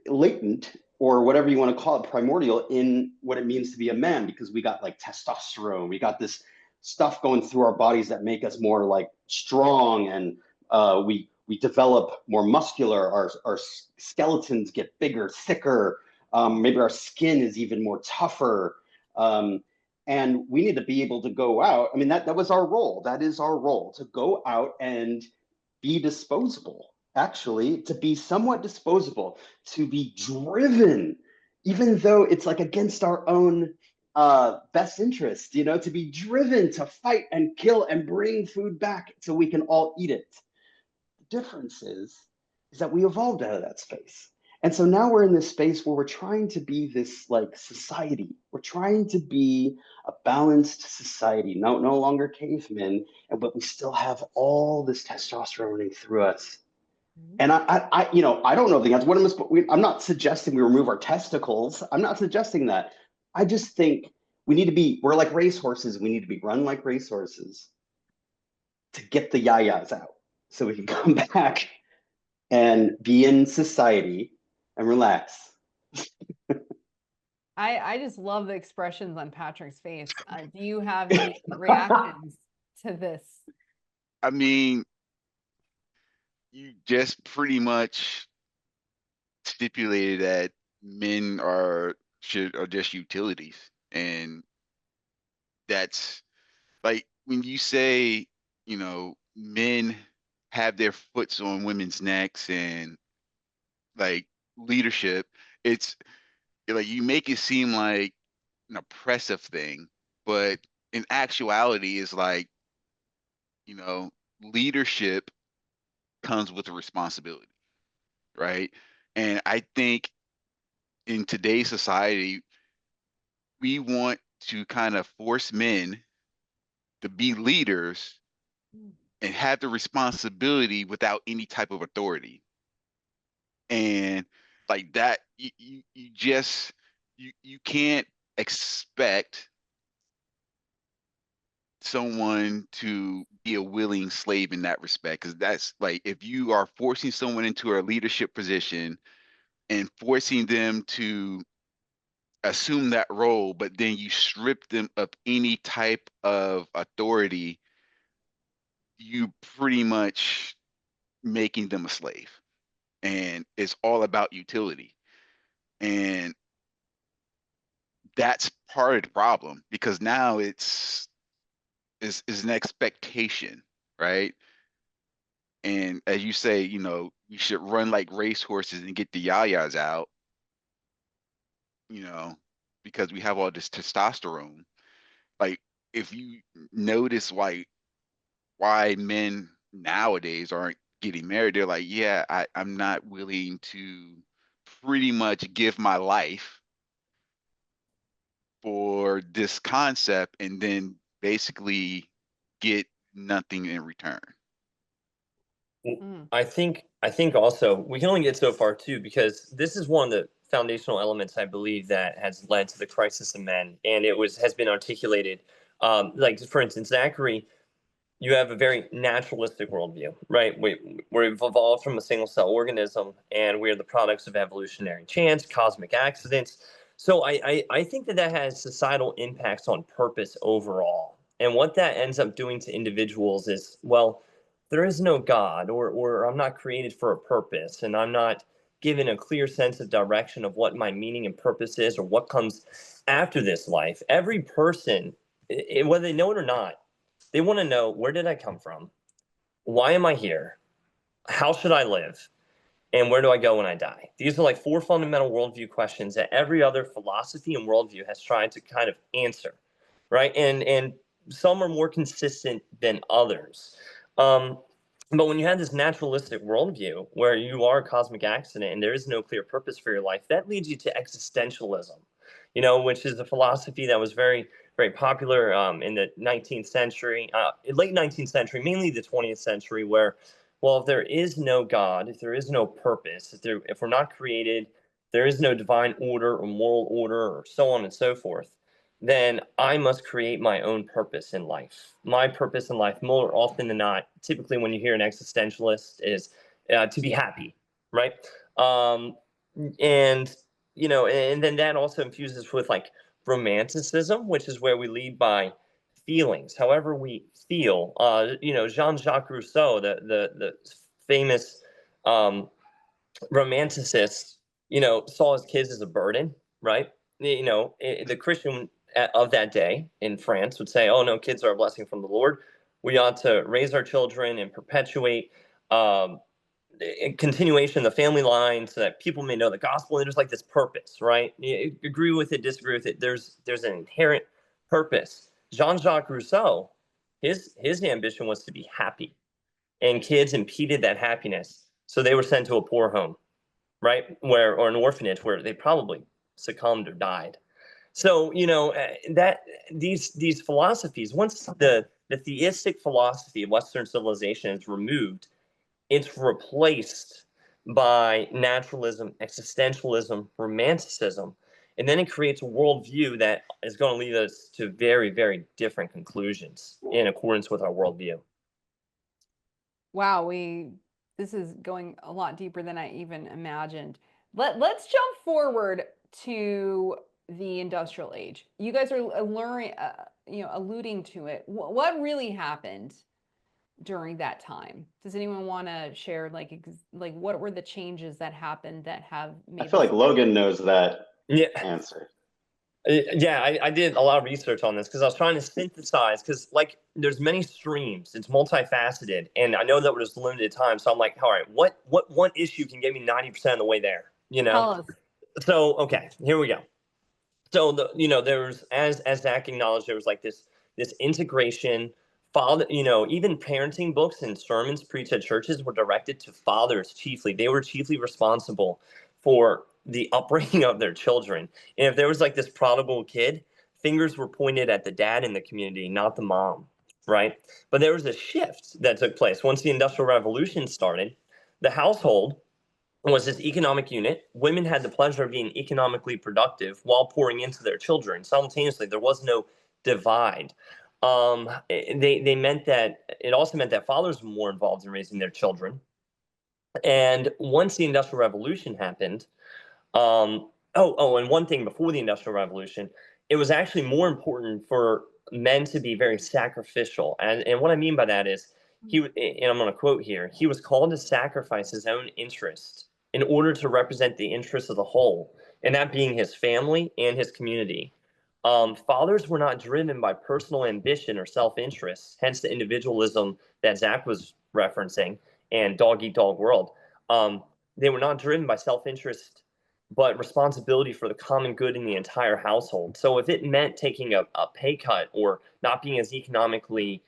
latent, or whatever you want to call it, primordial in what it means to be a man, because we got like testosterone, we got this stuff going through our bodies that make us more like strong, and we develop more muscular, our skeletons get bigger, thicker, maybe our skin is even more tougher, and we need to be able to go out. I mean, that was our role. That is our role, to go out and be disposable, actually, to be somewhat disposable, to be driven, even though it's like against our own best interest, you know, to be driven to fight and kill and bring food back so we can all eat it. The difference is that we evolved out of that space. And so now we're in this space where we're trying to be this like society. We're trying to be a balanced society, no longer cavemen, but we still have all this testosterone running through us. And you know, I don't know the answer. What I'm not suggesting we remove our testicles. I'm not suggesting that. I just think we need to be, we're like racehorses. We need to be run like racehorses to get the yayas out so we can come back and be in society and relax. I just love the expressions on Patrick's face. Do you have any reactions to this? I mean, you just pretty much stipulated that men are just utilities, and that's like when you say, you know, men have their foots on women's necks and like leadership, it's like you make it seem like an oppressive thing, but in actuality is like, you know, leadership comes with a responsibility, right? And I think in today's society, we want to kind of force men to be leaders and have the responsibility without any type of authority. And like that, you just you can't expect someone to be a willing slave in that respect, because that's like if you are forcing someone into a leadership position and forcing them to assume that role, but then you strip them of any type of authority, you pretty much making them a slave. And it's all about utility. And that's part of the problem, because now it's an expectation, right? And as you say, you know, you should run like racehorses and get the yayas out, you know, because we have all this testosterone. Like if you notice why men nowadays aren't getting married, they're like, yeah, I'm not willing to pretty much give my life for this concept and then basically get nothing in return. I think also we can only get so far too, because this is one of the foundational elements I believe that has led to the crisis of men, and has been articulated. Like for instance, Zachary, you have a very naturalistic worldview, right? We've evolved from a single cell organism, and we are the products of evolutionary chance, cosmic accidents. So I think that has societal impacts on purpose overall. And what that ends up doing to individuals is, well, there is no God, or I'm not created for a purpose, and I'm not given a clear sense of direction of what my meaning and purpose is, or what comes after this life. Every person, whether they know it or not, they want to know, where did I come from? Why am I here? How should I live? And where do I go when I die? These are like 4 fundamental worldview questions that every other philosophy and worldview has tried to kind of answer, right? And some are more consistent than others. But when you have this naturalistic worldview where you are a cosmic accident and there is no clear purpose for your life, that leads you to existentialism, you know, which is a philosophy that was very, very popular in the 19th century, late 19th century, mainly the 20th century, where, well, if there is no God, if there is no purpose, if we're not created, there is no divine order or moral order or so on and so forth, then I must create my own purpose in life. My purpose in life, more often than not, typically when you hear an existentialist, is to be happy, right? Um, and and then that also infuses with like romanticism, which is where we lead by feelings, however we feel. Jean-Jacques Rousseau, the famous um, romanticist, saw his kids as a burden, right? The Christian of that day in France would say, "Oh no, kids are a blessing from the Lord. We ought to raise our children and perpetuate um, continuation of the family line so that people may know the gospel." And there's like this purpose, right? You agree with it, disagree with it. There's an inherent purpose. Jean-Jacques Rousseau, his ambition was to be happy, and kids impeded that happiness, so they were sent to a poor home, right? Or an orphanage where they probably succumbed or died. So, that these philosophies, once the theistic philosophy of Western civilization is removed, it's replaced by naturalism, existentialism, romanticism, and then it creates a worldview that is going to lead us to very, very different conclusions in accordance with our worldview. Wow, this is going a lot deeper than I even imagined. Let's jump forward to the industrial age. You guys are alluding to it. What really happened during that time? Does anyone want to share like what were the changes that happened that have made I feel like Logan knows that answer. Yeah, I did a lot of research on this because I was trying to synthesize, because like there's many streams, it's multifaceted, and I know that there's limited time, so I'm like, all right, what one issue can get me 90% of the way there, Tell us. So okay, here we go. So there was, as Zach acknowledged, there was like this integration. Father, even parenting books and sermons preached at churches were directed to fathers chiefly. They were chiefly responsible for the upbringing of their children. And if there was like this prodigal kid, fingers were pointed at the dad in the community, not the mom, right? But there was a shift that took place once the Industrial Revolution started. The household was this economic unit. Women had the pleasure of being economically productive while pouring into their children. Simultaneously, there was no divide. They meant that it also meant that fathers were more involved in raising their children. And once the Industrial Revolution happened, and one thing before the Industrial Revolution, it was actually more important for men to be very sacrificial. And what I mean by that is, and I'm going to quote here, he was called to sacrifice his own interest in order to represent the interests of the whole, and that being his family and his community. Fathers were not driven by personal ambition or self-interest, hence the individualism that Zach was referencing and dog eat dog world. They were not driven by self-interest, but responsibility for the common good in the entire household. So if it meant taking a pay cut or not being as economically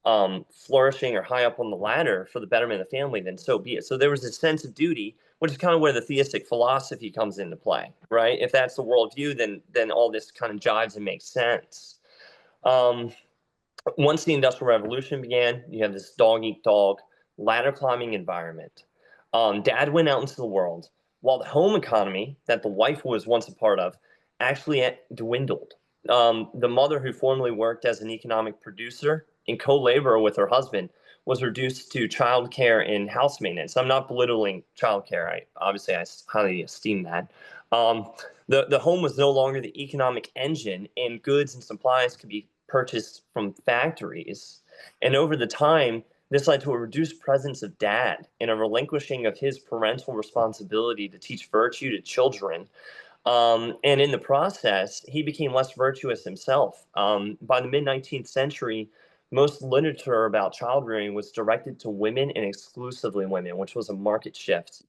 flourishing or high up on the ladder for the betterment of the family, then so be it. So there was a sense of duty, which is kind of where the theistic philosophy comes into play, right? If that's the worldview, then all this kind of jives and makes sense. Once the Industrial Revolution began, you have this dog eat dog ladder climbing environment. Dad went out into the world, while the home economy that the wife was once a part of actually dwindled. The mother, who formerly worked as an economic producer and co-laborer with her husband, was reduced to childcare and house maintenance. I'm not belittling childcare. I highly esteem that. The home was no longer the economic engine, and goods and supplies could be purchased from factories. And over the time, this led to a reduced presence of dad and a relinquishing of his parental responsibility to teach virtue to children. And in the process, he became less virtuous himself. By the mid-19th century, most literature about child rearing was directed to women and exclusively women, which was a market shift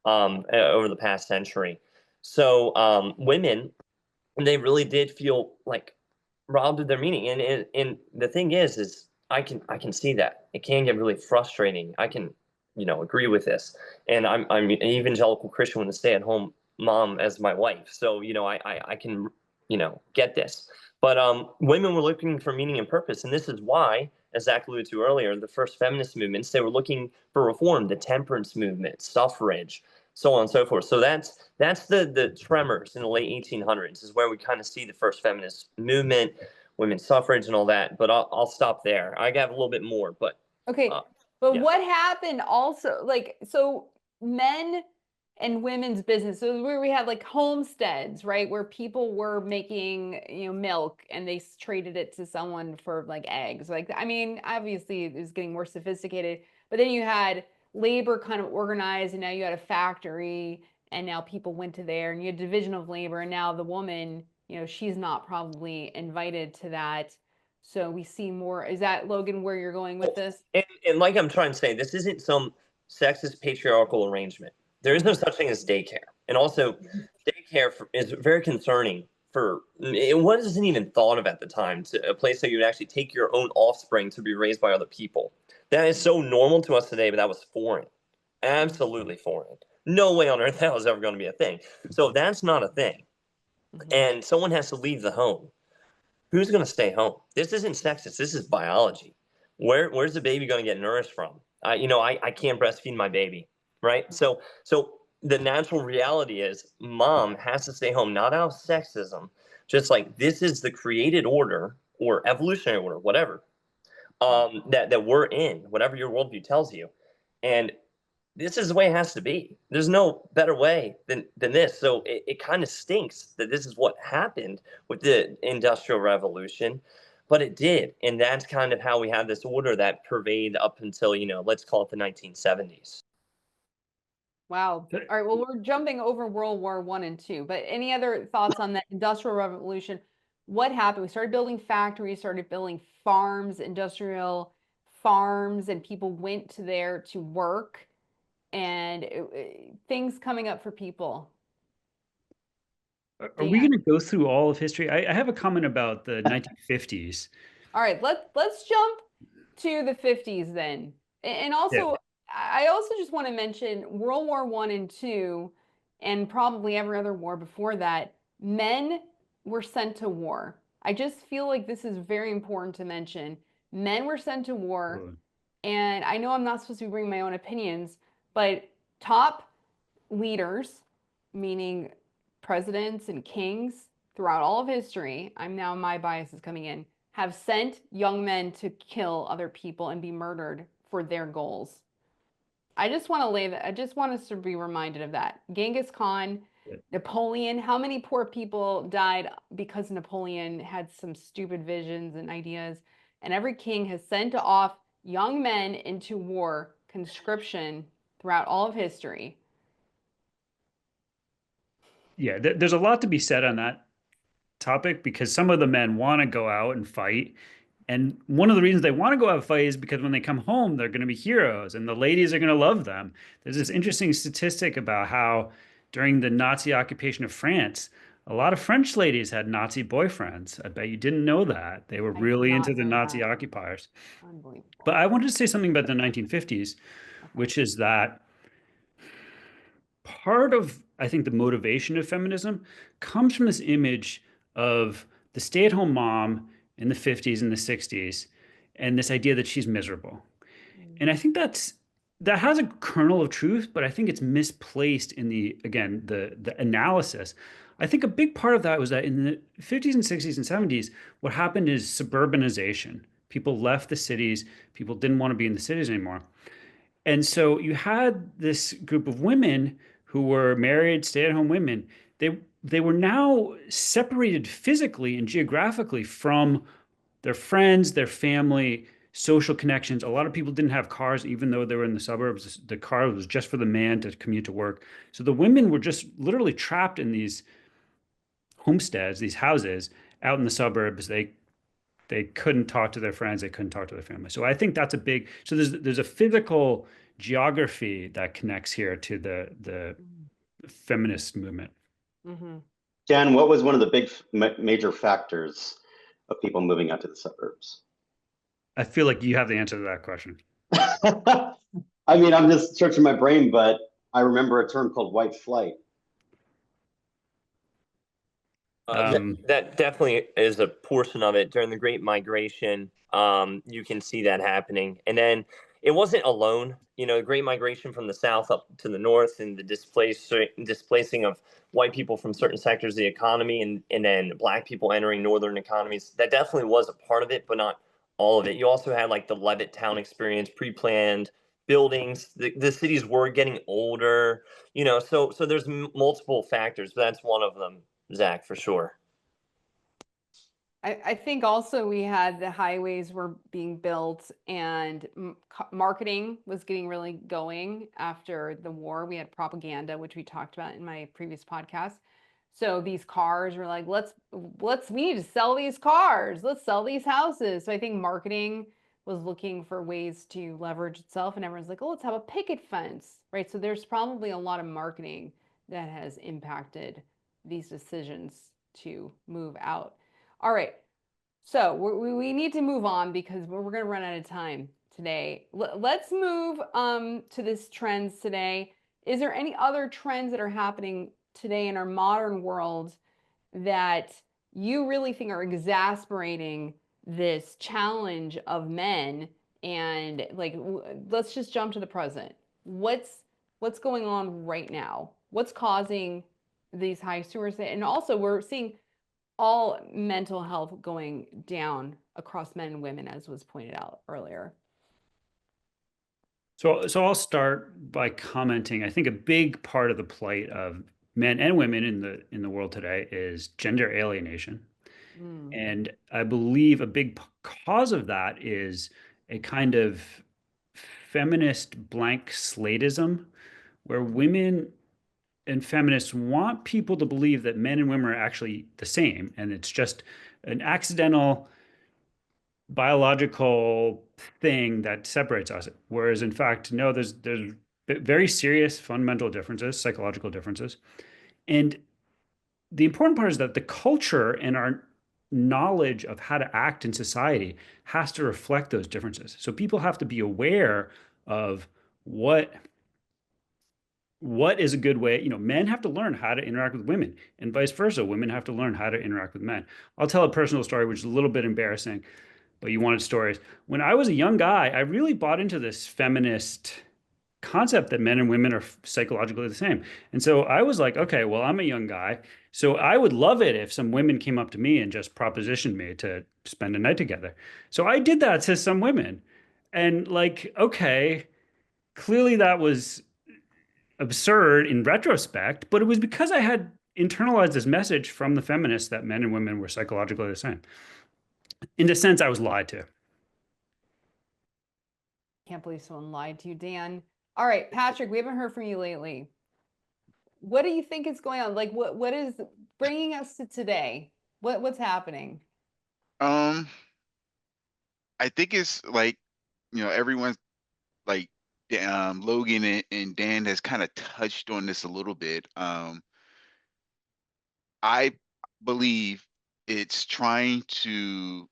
over the past century. So women, they really did feel like robbed of their meaning. And the thing is I can see that it can get really frustrating. I can, agree with this. And I'm an evangelical Christian with a stay-at-home mom as my wife. So, I can, get this. But women were looking for meaning and purpose. And this is why, as Zach alluded to earlier, the first feminist movements, they were looking for reform, the temperance movement, suffrage, so on and so forth. So that's the tremors in the late 1800s is where we kind of see the first feminist movement, women's suffrage and all that. But I'll stop there. I got a little bit more, but okay. But yeah. what happened also, like, so men and women's business, so where we had like homesteads, right, where people were making, you know, milk and they traded it to someone for like eggs. Like, I mean, obviously it was getting more sophisticated, but then you had labor kind of organized, and now you had a factory, and now people went to there, and you had division of labor, and now the woman, you know, she's not probably invited to that. So we see more. Is that, Logan, where you're going with this? And like I'm trying to say, this isn't some sexist patriarchal arrangement. There is no such thing as daycare. And also, daycare is very concerning for, it wasn't even thought of at the time, to a place that you would actually take your own offspring to be raised by other people. That is so normal to us today, but that was foreign. Absolutely foreign. No way on earth that was ever going to be a thing. So that's not a thing. And someone has to leave the home. Who's going to stay home? This isn't sexist. This is biology. Where's the baby going to get nourished from? I can't breastfeed my baby, right? So the natural reality is mom has to stay home, not out of sexism, just like this is the created order or evolutionary order, whatever, that we're in, whatever your worldview tells you. And this is the way it has to be. There's no better way than this. So it kind of stinks that this is what happened with the Industrial Revolution, but it did. And that's kind of how we have this order that pervaded up until, let's call it the 1970s. Wow. All right. Well, we're jumping over World War I and II, but any other thoughts on the Industrial Revolution? What happened? We started building factories, started building farms, industrial farms, and people went to there to work, and things coming up for people. Are we going to go through all of history? I have a comment about the 1950s. All right, let's jump to the 50s then. And also, I also just want to mention World War I and II, and probably every other war before that, men were sent to war. I just feel like this is very important to mention. Men were sent to war, and I know I'm not supposed to be bringing my own opinions, but top leaders, meaning presidents and kings throughout all of history, my bias is coming in, have sent young men to kill other people and be murdered for their goals. I just want us to be reminded of that. Genghis Khan, Napoleon, how many poor people died because Napoleon had some stupid visions and ideas? And every king has sent off young men into war, conscription, throughout all of history. Yeah, there's a lot to be said on that topic because some of the men want to go out and fight. And one of the reasons they want to go out and fight is because when they come home, they're going to be heroes and the ladies are going to love them. There's this interesting statistic about how during the Nazi occupation of France, a lot of French ladies had Nazi boyfriends. I bet you didn't know that. They were really into the Nazi occupiers. Unbelievable. But I wanted to say something about the 1950s, which is that part of, I think, the motivation of feminism comes from this image of the stay-at-home mom in the 50s and the 60s and this idea that she's miserable. And I think that has a kernel of truth, but I think it's misplaced in the analysis. I think a big part of that was that in the 50s and 60s and 70s, what happened is suburbanization. People left the cities. People didn't want to be in the cities anymore. And so you had this group of women who were married, stay-at-home women. They were now separated physically and geographically from their friends, their family, social connections. A lot of people didn't have cars, even though they were in the suburbs. The car was just for the man to commute to work. So the women were just literally trapped in these homesteads, these houses out in the suburbs. They couldn't talk to their friends. They couldn't talk to their family. So I think that's so there's a physical geography that connects here to the feminist movement. Mm-hmm. Dan, what was one of the big major factors of people moving out to the suburbs? I feel like you have the answer to that question. I mean, I'm just searching my brain, but I remember a term called white flight. That definitely is a portion of it. During the Great Migration, you can see that happening. And then it wasn't alone. You know, the great migration from the south up to the north and the displacing of white people from certain sectors of the economy, and then black people entering northern economies. That definitely was a part of it, but not all of it. You also had like the Levittown experience, pre-planned buildings. The cities were getting older, you know, so there's multiple factors, but that's one of them, Zach, for sure. I think also we had the highways were being built and marketing was getting really going after the war. We had propaganda, which we talked about in my previous podcast. So these cars were like, we need to sell these cars. Let's sell these houses. So I think marketing was looking for ways to leverage itself, and everyone's like, oh, let's have a picket fence, right? So there's probably a lot of marketing that has impacted these decisions to move out. All right. So we need to move on because we're going to run out of time today. Let's move to this trends today. Is there any other trends that are happening today in our modern world that you really think are exasperating this challenge of men? And like, let's just jump to the present. What's going on right now? What's causing these high suicide? And also we're seeing all mental health going down across men and women, as was pointed out earlier. So I'll start by commenting. I think a big part of the plight of men and women in the world today is gender alienation. And I believe a big cause of that is a kind of feminist blank slatism, where women and feminists want people to believe that men and women are actually the same, and it's just an accidental biological thing that separates us. Whereas in fact, no, there's very serious fundamental differences, psychological differences. And the important part is that the culture and our knowledge of how to act in society has to reflect those differences. So people have to be aware of what is a good way. Men have to learn how to interact with women, and vice versa. Women have to learn how to interact with men. I'll tell a personal story, which is a little bit embarrassing, but you wanted stories. When I was a young guy, I really bought into this feminist concept that men and women are psychologically the same. And so I was like, okay, well, I'm a young guy, so I would love it if some women came up to me and just propositioned me to spend a night together. So I did that to some women. And like, okay, clearly that was absurd in retrospect, but it was because I had internalized this message from the feminists that men and women were psychologically the same. In a sense, I was lied to. Can't believe someone lied to you, Dan. All right, Patrick, we haven't heard from you lately. What do you think is going on? Like, what is bringing us to today? What's happening? I think it's like, everyone's like, Logan and Dan has kind of touched on this a little bit. I believe it's trying to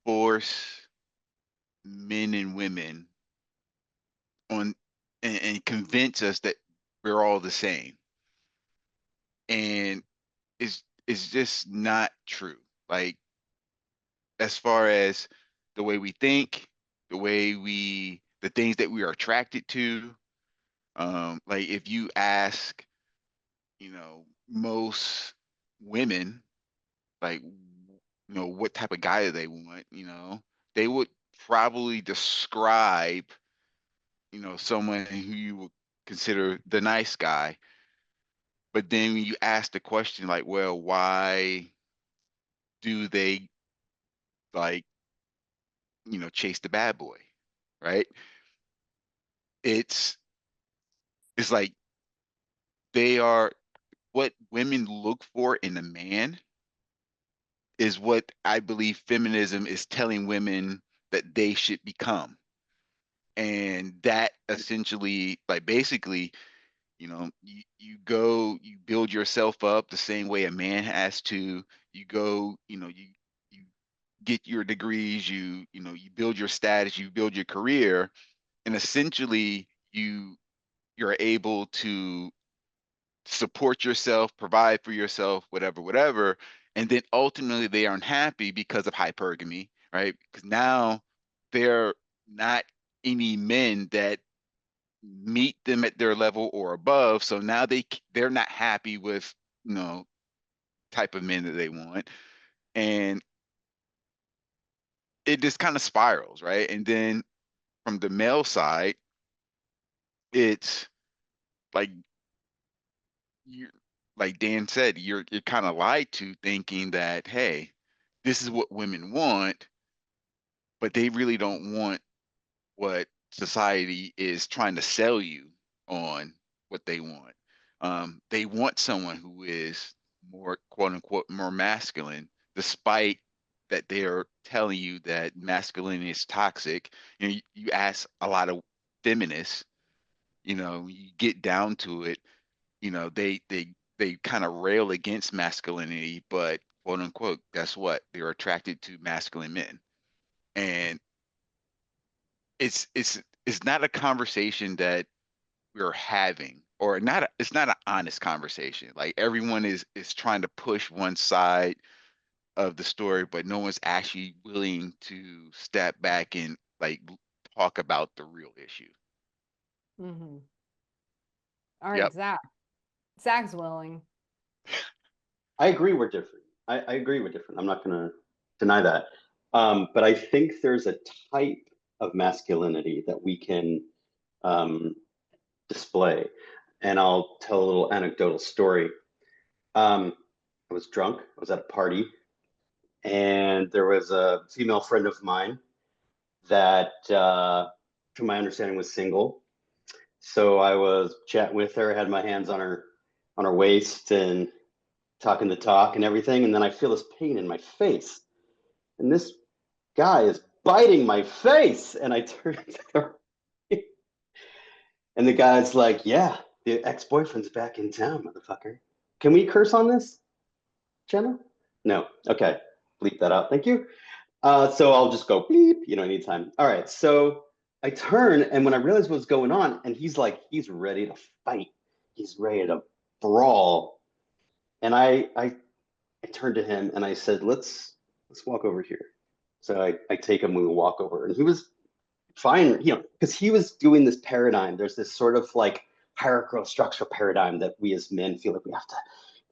force men and women on and convince us that we're all the same. And it's just not true. Like, as far as the way we think, the things that we are attracted to. Like if you ask, most women, like, what type of guy do they want, they would probably describe, someone who you would consider the nice guy. But then when you ask the question, like, well, why do they like, chase the bad boy, right? It's like they are what women look for in a man is what I believe feminism is telling women that they should become. And that essentially, like, basically, you build yourself up the same way a man has to. You go, you get your degrees, you build your status, you build your career, and essentially you're able to support yourself, provide for yourself, whatever. And then ultimately they are unhappy because of hypergamy, right? Because now they're not any men that meet them at their level or above. So now they're not happy with, you know, type of men that they want. And it just kind of spirals, right? And then from the male side, it's like you like Dan said, you're kind of lied to thinking that, hey, this is what women want, but they really don't want what society is trying to sell you on what they want. They want someone who is more quote unquote more masculine, despite that they're telling you that masculinity is toxic. You know, you ask a lot of feminists, you know, you get down to it, you know, they kind of rail against masculinity, but quote unquote, guess what? They're attracted to masculine men. And it's not a conversation that we're having, or not it's not an honest conversation. Like everyone is trying to push one side of the story, but no one's actually willing to step back and like talk about the real issue. Mm-hmm. All right, Yep. Zach. Zach's willing. I agree we're different. I agree we're different. I'm not going to deny that. But I think there's a type of masculinity that we can display. And I'll tell a little anecdotal story. I was drunk. I was at a party, and there was a female friend of mine that, to my understanding, was single. So I was chatting with her, had my hands on her waist, and talking the talk and everything. And then I feel this pain in my face, and this guy is biting my face, and I turn to her, and the guy's like, "Yeah, the ex-boyfriend's back in town, motherfucker." Can we curse on this channel? No. Okay. Bleep that out. Thank you. So I'll just go bleep, anytime. All right. So I turn, and when I realize what's going on, and he's ready to fight. He's ready to brawl. And I turned to him and I said, let's walk over here. So I take him, we walk over, and he was fine, because he was doing this paradigm. There's this sort of like hierarchical structural paradigm that we as men feel like we have to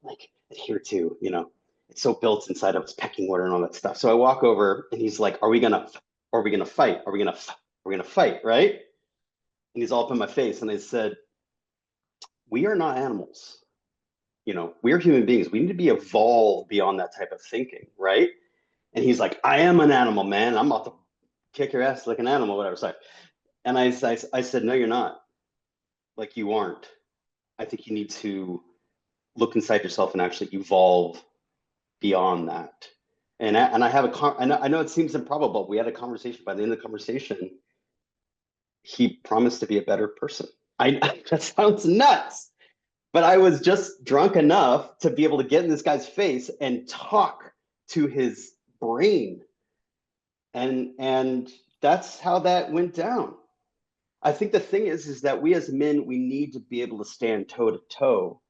like adhere to, it's so built inside of us, pecking order and all that stuff. So I walk over and he's like, are we gonna fight? Are we gonna fight, right? And he's all up in my face. And I said, we are not animals. We're human beings. We need to be evolved beyond that type of thinking, right? And he's like, I am an animal, man. I'm about to kick your ass like an animal, whatever. Sorry. And I said, no, you're not. Like, you aren't. I think you need to look inside yourself and actually evolve beyond that. And I have I know it seems improbable. We had a conversation. By the end of the conversation, he promised to be a better person. That sounds nuts, but I was just drunk enough to be able to get in this guy's face and talk to his brain. And that's how that went down. I think the thing is that we as men, we need to be able to stand toe to toe.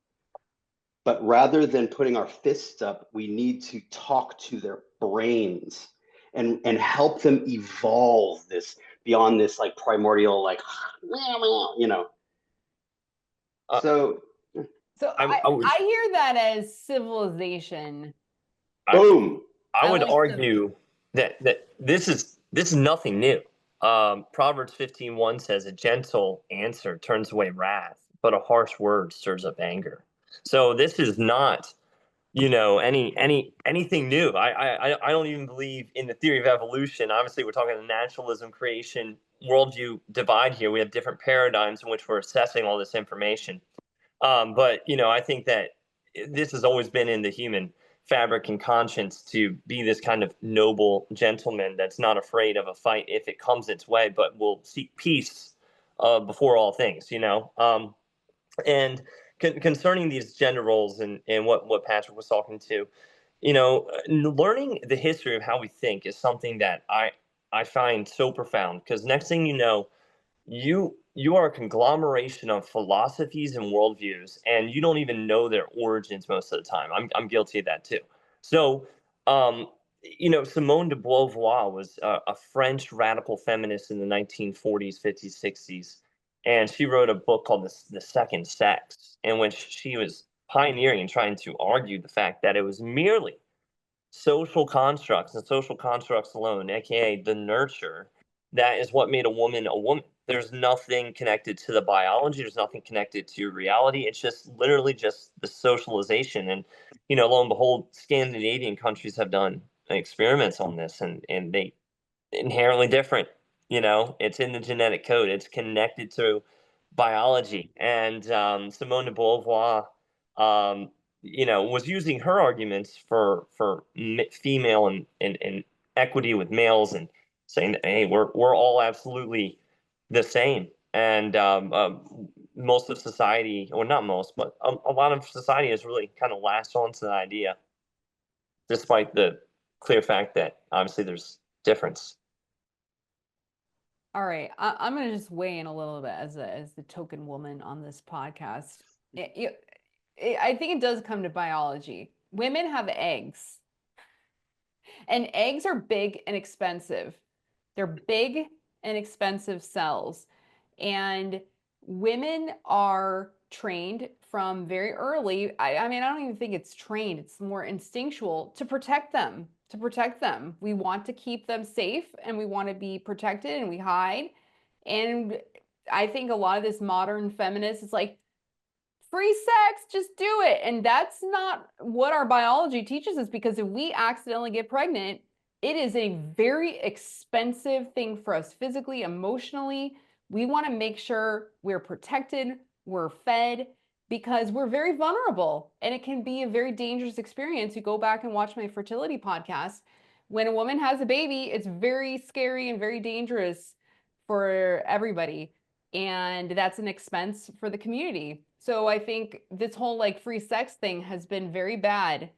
But rather than putting our fists up, we need to talk to their brains and help them evolve this beyond this like primordial, like, So I hear that as civilization. Boom. I would argue that this is nothing new. Proverbs 15:1 says, "A gentle answer turns away wrath, but a harsh word stirs up anger." So this is not, anything new. I don't even believe in the theory of evolution. Obviously, we're talking naturalism, creation, worldview divide here. We have different paradigms in which we're assessing all this information. But I think that this has always been in the human fabric and conscience to be this kind of noble gentleman that's not afraid of a fight if it comes its way, but will seek peace before all things. And concerning these gender roles and what Patrick was talking to, learning the history of how we think is something that I find so profound, because next thing you know, you are a conglomeration of philosophies and worldviews, and you don't even know their origins most of the time. I'm guilty of that too. So Simone de Beauvoir was a French radical feminist in the 1940s, 50s, 60s, and she wrote a book called The Second Sex, in which she was pioneering and trying to argue the fact that it was merely social constructs and social constructs alone, aka the nurture, that is what made a woman a woman. There's nothing connected to the biology. There's nothing connected to reality. It's just literally just the socialization. And lo and behold, Scandinavian countries have done experiments on this, and they inherently different. It's in the genetic code. It's connected to biology. And Simone de Beauvoir, was using her arguments for female and equity with males, and saying that, hey, we're all absolutely the same. And most of society, or not most, but a lot of society has really kind of latched on to that idea, despite the clear fact that obviously there's difference. All right, I'm going to just weigh in a little bit as the token woman on this podcast. I think it does come to biology. Women have eggs, and eggs are big and expensive. They're big and expensive cells, and women are trained from very early. I mean, I don't even think it's trained. It's more instinctual to protect them. To protect them. We want to keep them safe, and we want to be protected, and we hide. And I think a lot of this modern feminist is like, free sex, just do it. And that's not what our biology teaches us, because if we accidentally get pregnant, it is a very expensive thing for us physically, emotionally. We want to make sure we're protected, we're fed, because we're very vulnerable, and it can be a very dangerous experience. You go back and watch my fertility podcast. When a woman has a baby, it's very scary and very dangerous for everybody. And that's an expense for the community. So I think this whole like free sex thing has been very bad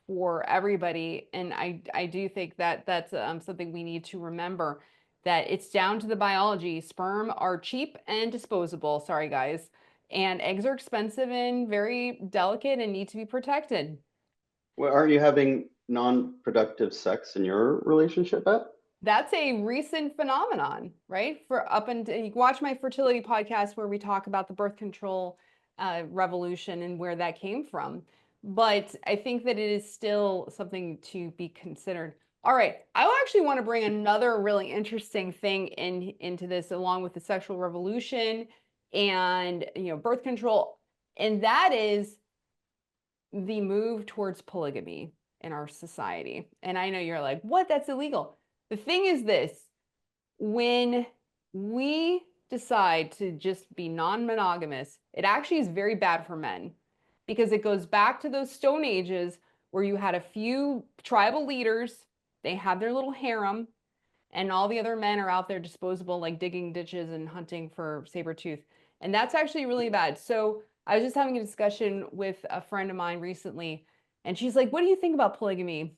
for everybody. And I do think that that's something we need to remember, that it's down to the biology. Sperm are cheap and disposable. Sorry, guys. And eggs are expensive and very delicate and need to be protected. Well, aren't you having non-productive sex in your relationship, Beth? That's a recent phenomenon, right? For up and you can watch my fertility podcast where we talk about the birth control revolution and where that came from. But I think that it is still something to be considered. All right, I actually want to bring another really interesting thing into this, along with the sexual revolution and birth control, and that is the move towards polygamy in our society. And I know you're like, what? That's illegal. The thing is this: when we decide to just be non-monogamous, it actually is very bad for men, because it goes back to those Stone Ages where you had a few tribal leaders, they have their little harem, and all the other men are out there disposable, like digging ditches and hunting for saber tooth. And that's actually really bad. So I was just having a discussion with a friend of mine recently, and she's like, what do you think about polygamy?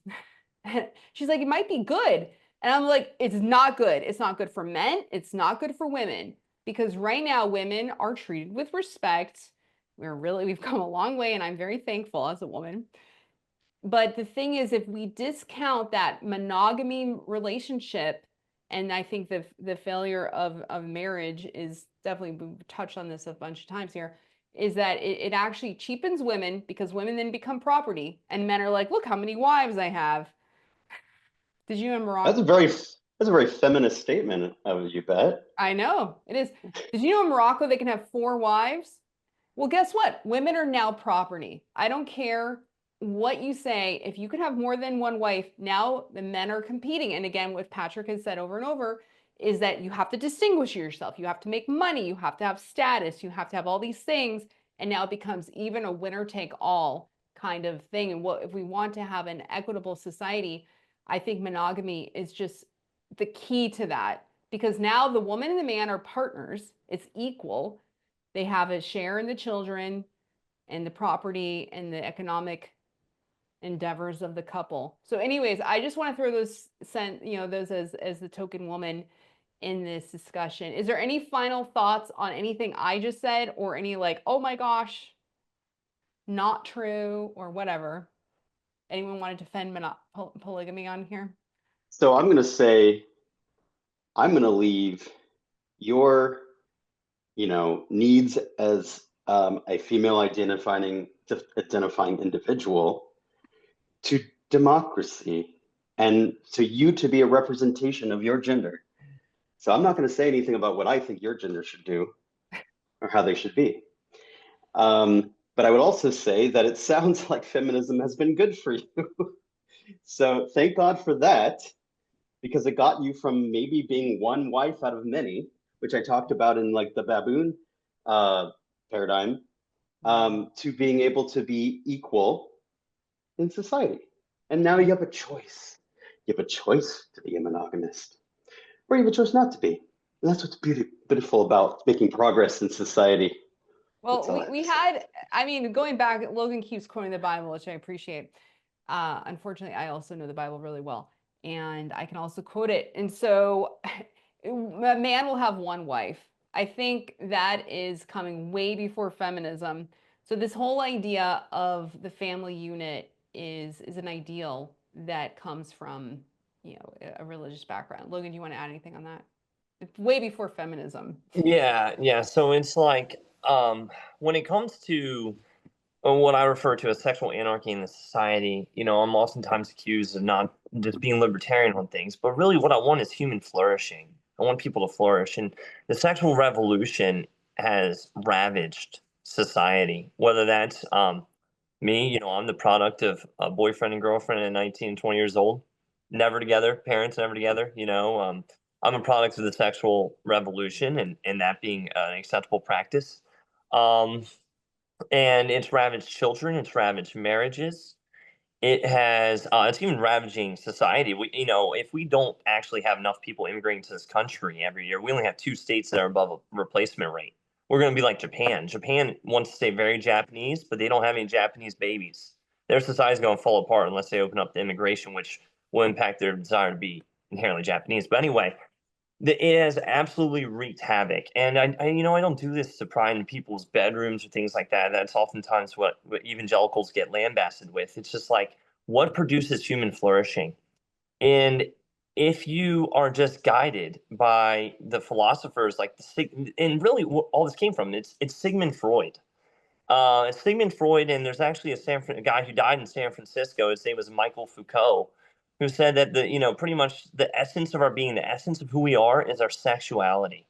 She's like, it might be good. And I'm like, it's not good. It's not good for men. It's not good for women, because right now women are treated with respect. We've come a long way, and I'm very thankful as a woman. But the thing is, if we discount that monogamy relationship, and I think the failure of marriage is definitely, we've touched on this a bunch of times here, is that it actually cheapens women, because women then become property, and men are like, look how many wives I have. Did you in Morocco? That's a very feminist statement of you, Bet. I know it is. Did you know in Morocco they can have 4 wives? Well, guess what? Women are now property. I don't care what you say. If you could have more than one wife, now the men are competing. And again, what Patrick has said over and over is that you have to distinguish yourself. You have to make money. You have to have status. You have to have all these things. And now it becomes even a winner take all kind of thing. And what if we want to have an equitable society? I think monogamy is just the key to that, because now the woman and the man are partners. It's equal. They have a share in the children and the property and the economic endeavors of the couple. So anyways, I just want to throw those those as the token woman in this discussion. Is there any final thoughts on anything I just said, or any like, oh my gosh, not true, or whatever? Anyone want to defend polygamy on here? So I'm going to say, I'm going to leave your, needs as a female identifying individual to democracy, and to you to be a representation of your gender. So I'm not going to say anything about what I think your gender should do or how they should be. But I would also say that it sounds like feminism has been good for you. So thank God for that, because it got you from maybe being one wife out of many, which I talked about in like the baboon paradigm, to being able to be equal in society. And now you have a choice. You have a choice to be a monogamist, or you have a choice not to be. And that's what's beautiful about making progress in society. Well, we had, I mean, going back, Logan keeps quoting the Bible, which I appreciate. Unfortunately, I also know the Bible really well, and I can also quote it. And so a man will have one wife. I think that is coming way before feminism. So this whole idea of the family unit is an ideal that comes from, a religious background. Logan, do you want to add anything on that? It's way before feminism. Yeah. So it's like, when it comes to what I refer to as sexual anarchy in the society, I'm oftentimes accused of not just being libertarian on things, but really what I want is human flourishing. I want people to flourish. And the sexual revolution has ravaged society, whether that's me, I'm the product of a boyfriend and girlfriend at 19 and 20 years old, never together, parents never together, I'm a product of the sexual revolution and that being an acceptable practice. Um, and it's ravaged children, it's ravaged marriages. It has, it's even ravaging society. If we don't actually have enough people immigrating to this country every year, we only have 2 states that are above a replacement rate. We're going to be like Japan. Japan wants to stay very Japanese, but they don't have any Japanese babies. Their society is going to fall apart unless they open up the immigration, which will impact their desire to be inherently Japanese. But anyway, it has absolutely wreaked havoc. And I don't do this to pry into people's bedrooms or things like that. That's oftentimes what evangelicals get lambasted with. It's just like, what produces human flourishing? And if you are just guided by the philosophers like and really all this came from, it's Sigmund Freud. It's Sigmund Freud, and there's actually a guy who died in San Francisco. His name was Michael Foucault, who said that pretty much the essence of our being, the essence of who we are, is our sexuality.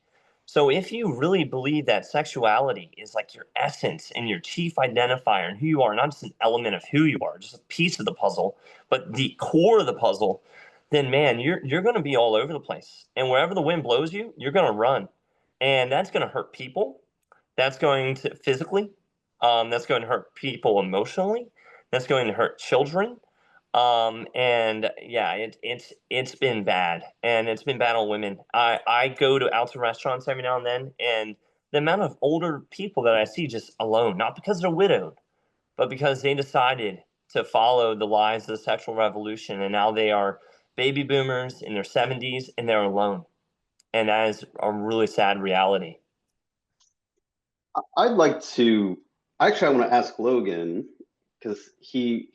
So if you really believe that sexuality is like your essence and your chief identifier and who you are, not just an element of who you are, just a piece of the puzzle, but the core of the puzzle, then man, you're going to be all over the place. And wherever the wind blows you, you're going to run. And that's going to hurt people. That's going to physically. That's going to hurt people emotionally. That's going to hurt children. And yeah, it's been bad, and it's been bad on women. I go out to restaurants every now and then, and the amount of older people that I see just alone, not because they're widowed, but because they decided to follow the lies of the sexual revolution, and now they are baby boomers in their 70s, and they're alone, and that is a really sad reality. I'd like to actually, I want to ask Logan, because he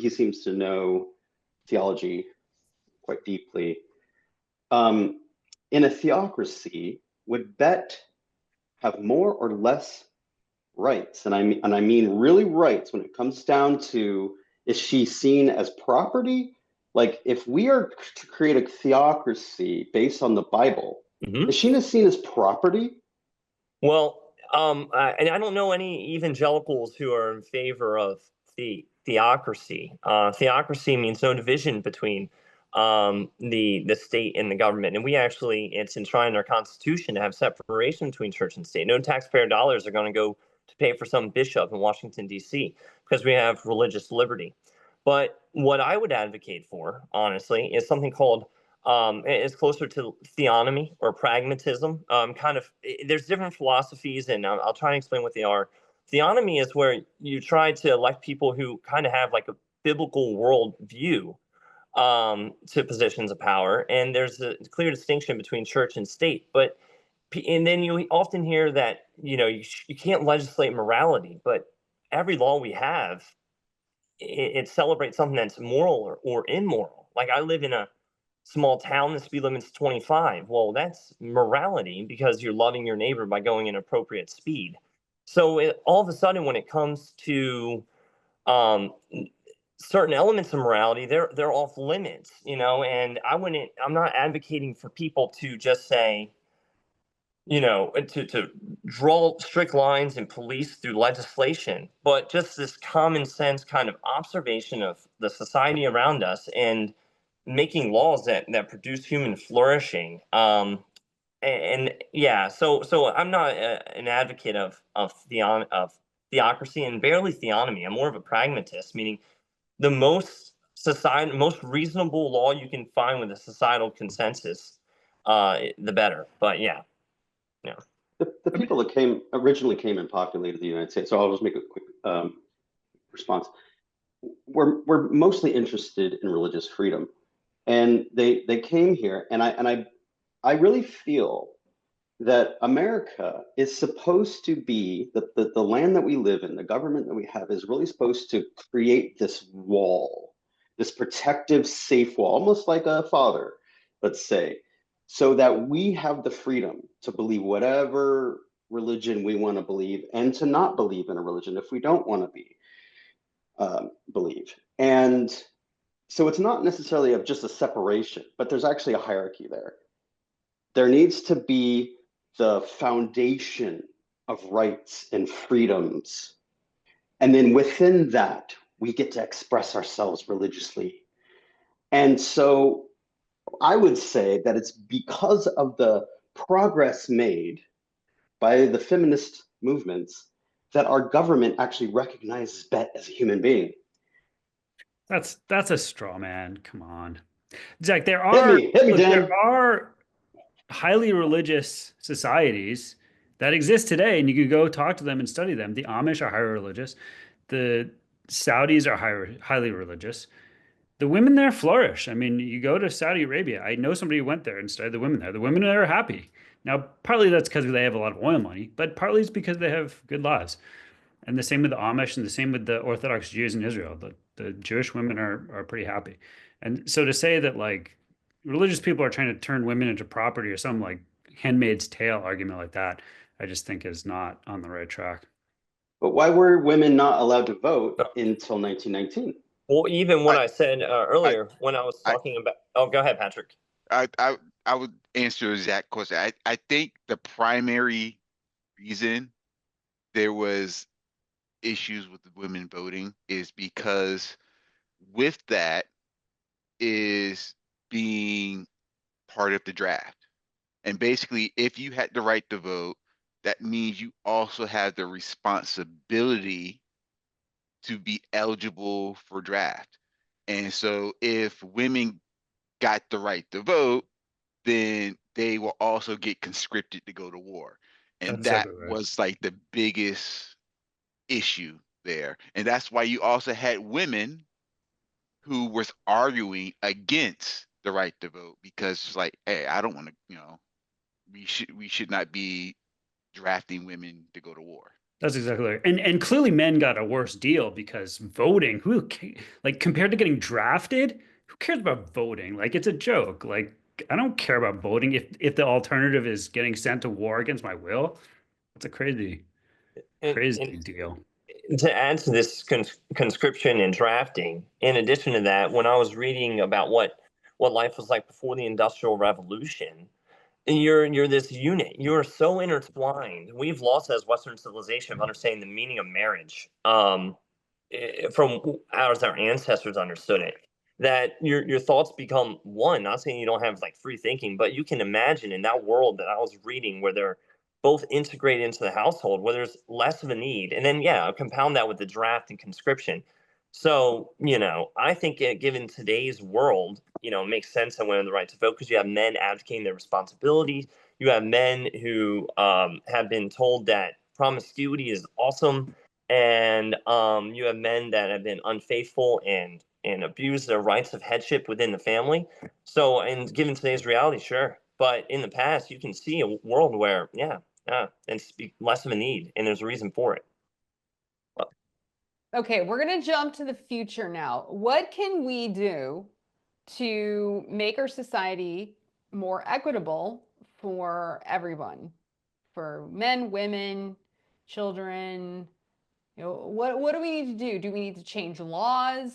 seems to know theology quite deeply. In a theocracy, would Bett have more or less rights? And I mean really rights when it comes down to, is she seen as property? Like, if we are to create a theocracy based on the Bible, is she seen as property? Well, and I don't know any evangelicals who are in favor of theocracy. Theocracy means no division between the state and the government, and it's enshrined in our Constitution to have separation between church and state. No taxpayer dollars are going to go to pay for some bishop in Washington, D.C., because we have religious liberty. But what I would advocate for, honestly, is something called it's closer to theonomy or pragmatism. There's different philosophies, and I'll try and explain what they are. Theonomy is where you try to elect people who kind of have like a biblical world view to positions of power, and there's a clear distinction between church and state. And then you often hear that you can't legislate morality, but every law we have it celebrates something that's moral or immoral. Like I live in a small town, the speed limit's 25. Well, that's morality because you're loving your neighbor by going an appropriate speed. So all of a sudden, when it comes to um, certain elements of morality, they're off limits, And I'm not advocating for people to just say, to draw strict lines and police through legislation, but just this common sense kind of observation of the society around us and making laws that produce human flourishing. And yeah, so I'm not an advocate of theocracy and barely theonomy. I'm more of a pragmatist, meaning the most reasonable law you can find with a societal consensus, the better. But yeah. The people that originally came and populated the United States, so I'll just make a quick response. We're mostly interested in religious freedom, and they came here, and I really feel that America is supposed to be the land that we live in, the government that we have is really supposed to create this wall, this protective, safe wall, almost like a father, let's say, so that we have the freedom to believe whatever religion we want to believe and to not believe in a religion if we don't want to believe. And so it's not necessarily of just a separation, but there's actually a hierarchy there. There needs to be the foundation of rights and freedoms. And then within that, we get to express ourselves religiously. And so I would say that it's because of the progress made by the feminist movements that our government actually recognizes Bett as a human being. That's a straw man. Come on, Zach. Hit me, Dan. There are highly religious societies that exist today, and you can go talk to them and study them. The Amish are highly religious. The Saudis are highly religious. The women there flourish. I mean, you go to Saudi Arabia. I know somebody who went there and studied the women there. The women there are happy. Now, partly that's because they have a lot of oil money, but partly it's because they have good lives. And the same with the Amish and the same with the Orthodox Jews in Israel. The Jewish women are pretty happy. And so to say that like religious people are trying to turn women into property or some like Handmaid's Tale argument like that, I just think is not on the right track. But why were women not allowed to vote until 1919? Well, even what I said earlier when I was talking about. Oh, go ahead, Patrick. I would answer Zach's question. I think the primary reason there was issues with the women voting is because with that is being part of the draft. And basically, if you had the right to vote, that means you also have the responsibility to be eligible for draft. And so if women got the right to vote, then they will also get conscripted to go to war. And That's that exactly right. was like the biggest issue there. And that's why you also had women who was arguing against the right to vote because it's like, hey, I don't want to, we should not be drafting women to go to war. That's exactly right. And clearly men got a worse deal because voting, like compared to getting drafted, who cares about voting? Like it's a joke. Like I don't care about voting if the alternative is getting sent to war against my will. That's a crazy deal. To add to this conscription and drafting, in addition to that, when I was reading about what life was like before the Industrial Revolution, you're this unit. You're so intertwined. We've lost as Western civilization of understanding the meaning of marriage, from as our ancestors understood it. That your thoughts become one. Not saying you don't have like free thinking, but you can imagine in that world that I was reading where they're both integrated into the household, where there's less of a need. And then compound that with the draft and conscription. So, I think given today's world, it makes sense that women have the right to vote because you have men advocating their responsibilities. You have men who have been told that promiscuity is awesome. And you have men that have been unfaithful and abuse their rights of headship within the family. So, and given today's reality, sure. But in the past, you can see a world where, and speak less of a need, and there's a reason for it. Okay, we're going to jump to the future now. What can we do to make our society more equitable for everyone? For men, women, children, what do we need to do? Do we need to change laws?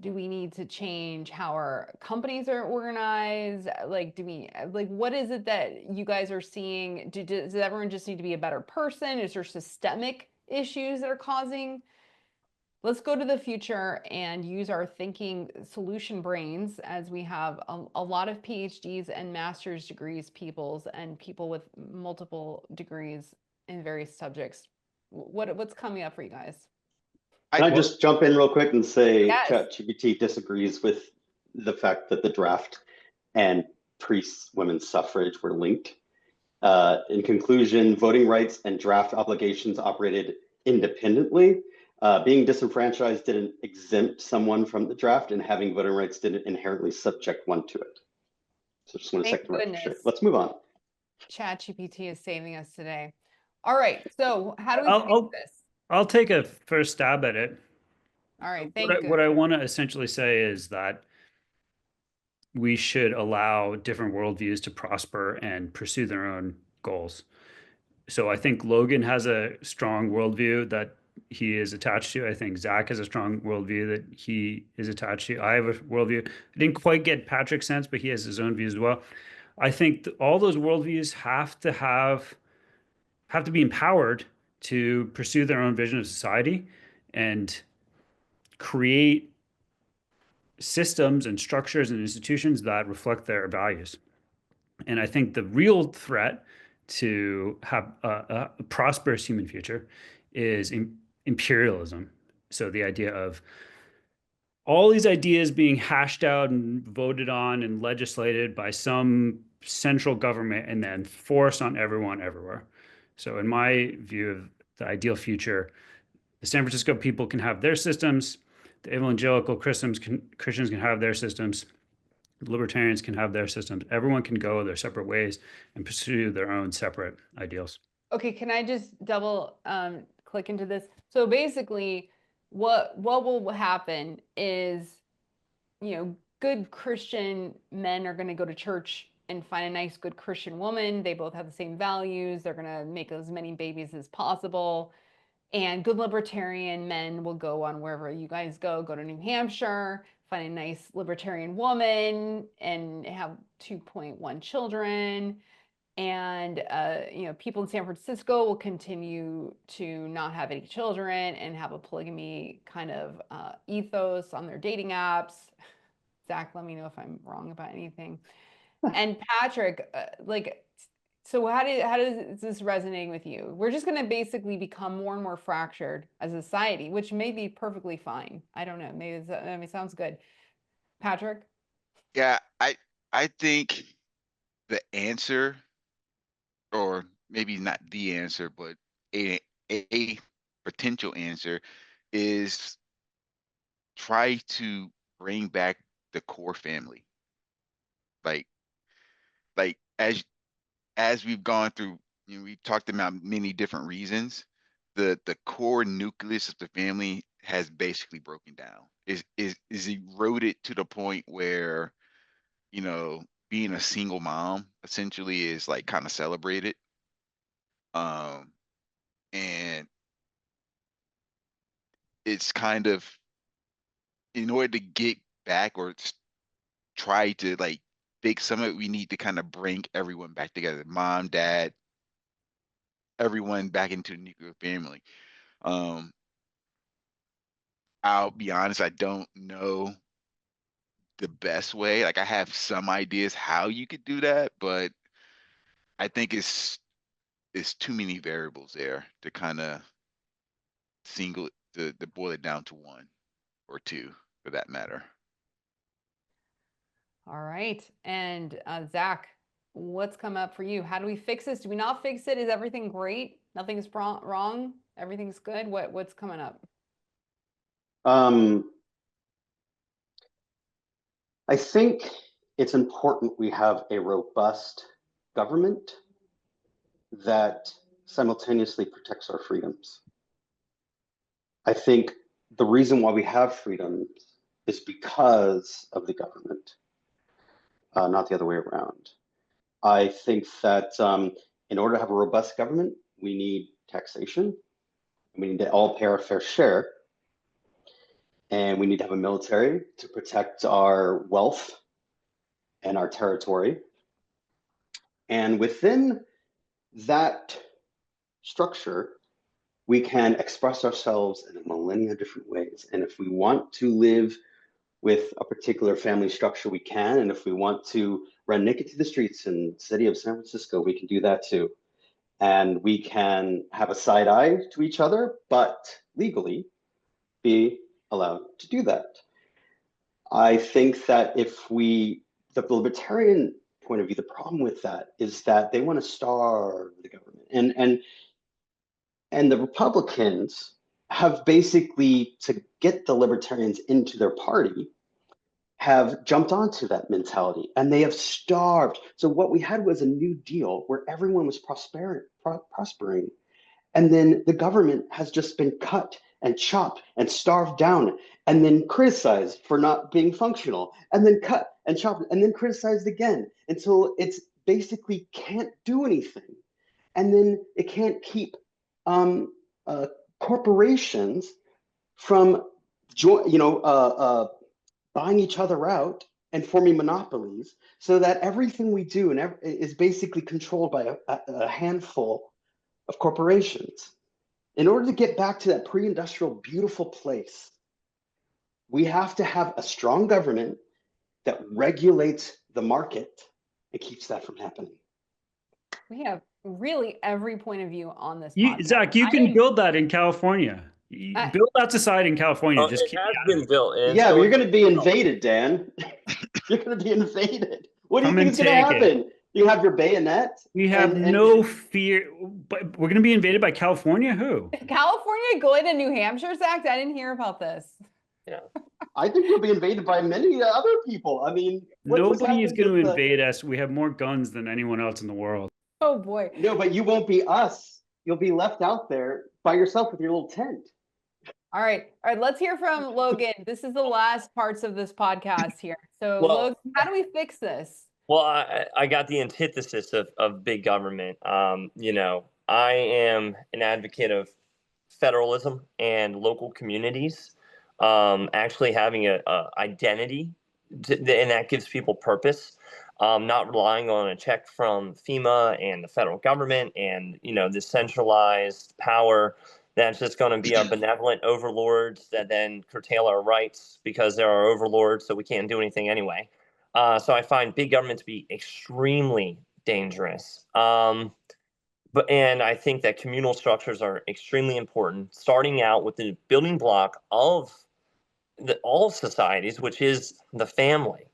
Do we need to change how our companies are organized? Like, what is it that you guys are seeing? Does everyone just need to be a better person? Is there systemic issues that are causing? Let's go to the future and use our thinking solution brains, as we have a lot of PhDs and master's degrees peoples and people with multiple degrees in various subjects. What's coming up for you guys? Can I just jump in real quick and say Yes. ChatGPT disagrees with the fact that the draft and women's suffrage were linked. In conclusion, voting rights and draft obligations operated independently. Being disenfranchised didn't exempt someone from the draft, and having voting rights didn't inherently subject one to it. So just want to Thank second right. goodness. Let's move on. ChatGPT is saving us today. All right, so how do we fix this? I'll take a first stab at it. All right, thank you. What I want to essentially say is that we should allow different worldviews to prosper and pursue their own goals. So I think Logan has a strong worldview that he is attached to. I think Zack has a strong worldview that he is attached to. I have a worldview. I didn't quite get Patrick's sense, but he has his own views as well. I think all those worldviews have to be empowered to pursue their own vision of society and create systems and structures and institutions that reflect their values. And I think the real threat to have a prosperous human future is imperialism. So the idea of all these ideas being hashed out and voted on and legislated by some central government and then forced on everyone everywhere. So in my view of the ideal future, the San Francisco people can have their systems, the evangelical Christians can have their systems, libertarians can have their systems. Everyone can go their separate ways and pursue their own separate ideals. Okay, can I just double click into this? So basically, what will happen is, good Christian men are going to go to church and find a nice, good Christian woman. They both have the same values. They're going to make as many babies as possible. And good libertarian men will go on wherever you guys go to New Hampshire, find a nice libertarian woman and have 2.1 children. And people in San Francisco will continue to not have any children and have a polygamy kind of ethos on their dating apps. Zack, let me know if I'm wrong about anything. And Patrick, so how does this resonate with you? We're just going to basically become more and more fractured as a society, which may be perfectly fine. I don't know. Maybe it sounds good. Patrick? Yeah, I think the answer, or maybe not the answer, but a potential answer is try to bring back the core family. Like as we've gone through, we've talked about many different reasons. The core nucleus of the family has basically broken down. Is eroded to the point where, being a single mom essentially is like kind of celebrated. And it's kind of, in order to get back or try to like fix some of it, we need to kind of bring everyone back together. Mom, dad, everyone back into the nuclear family. I'll be honest, I don't know the best way. Like I have some ideas how you could do that, but I think it's too many variables there to kind of to boil it down to one or two for that matter. All right. And Zack, what's come up for you? How do we fix this? Do we not fix it? Is everything great? Nothing's wrong? Everything's good? What's coming up? I think it's important we have a robust government that simultaneously protects our freedoms. I think the reason why we have freedom is because of the government, not the other way around. I think that in order to have a robust government, we need taxation. We need to all pay our fair share. And we need to have a military to protect our wealth and our territory. And within that structure, we can express ourselves in a millennia of different ways. And if we want to live with a particular family structure, we can. And if we want to run naked to the streets in the city of San Francisco, we can do that too. And we can have a side eye to each other, but legally be allowed to do that. I think that if we, the libertarian point of view, the problem with that is that they want to starve the government. And the Republicans have basically, to get the libertarians into their party, have jumped onto that mentality and they have starved. So what we had was a New Deal where everyone was prospering. And then the government has just been cut and chopped and starved down and then criticized for not being functional and then cut and chopped and then criticized again until it's basically can't do anything. And then it can't keep corporations from buying each other out and forming monopolies, so that everything we do is basically controlled by a handful of corporations. In order to get back to that pre-industrial beautiful place, we have to have a strong government that regulates the market and keeps that from happening. We have really every point of view on this You, podcast. Zach, you can build that in California. Build that society in California. Oh, Just it keep has been built. And Yeah, so but you're going to be invaded, Dan. You're going to be invaded. What do you Come think and is going to take it. happen? You have your bayonet. We have no fear, but we're going to be invaded by California. Who? California going to New Hampshire, Zach? I didn't hear about this. yeah. I think you'll be invaded by many other people. I mean, Nobody is going to invade us. We have more guns than anyone else in the world. Oh boy. No, but you won't be us. You'll be left out there by yourself with your little tent. All right. Let's hear from Logan. This is the last parts of this podcast here. So, Well, Logan, how do we fix this? Well, I got the antithesis of big government. I am an advocate of federalism and local communities actually having a identity, and that gives people purpose. Not relying on a check from FEMA and the federal government and this centralized power that's just going to be our benevolent overlords that then curtail our rights because they're our overlords, so we can't do anything anyway. So I find big government to be extremely dangerous. And I think that communal structures are extremely important, starting out with the building block of all societies, which is the family.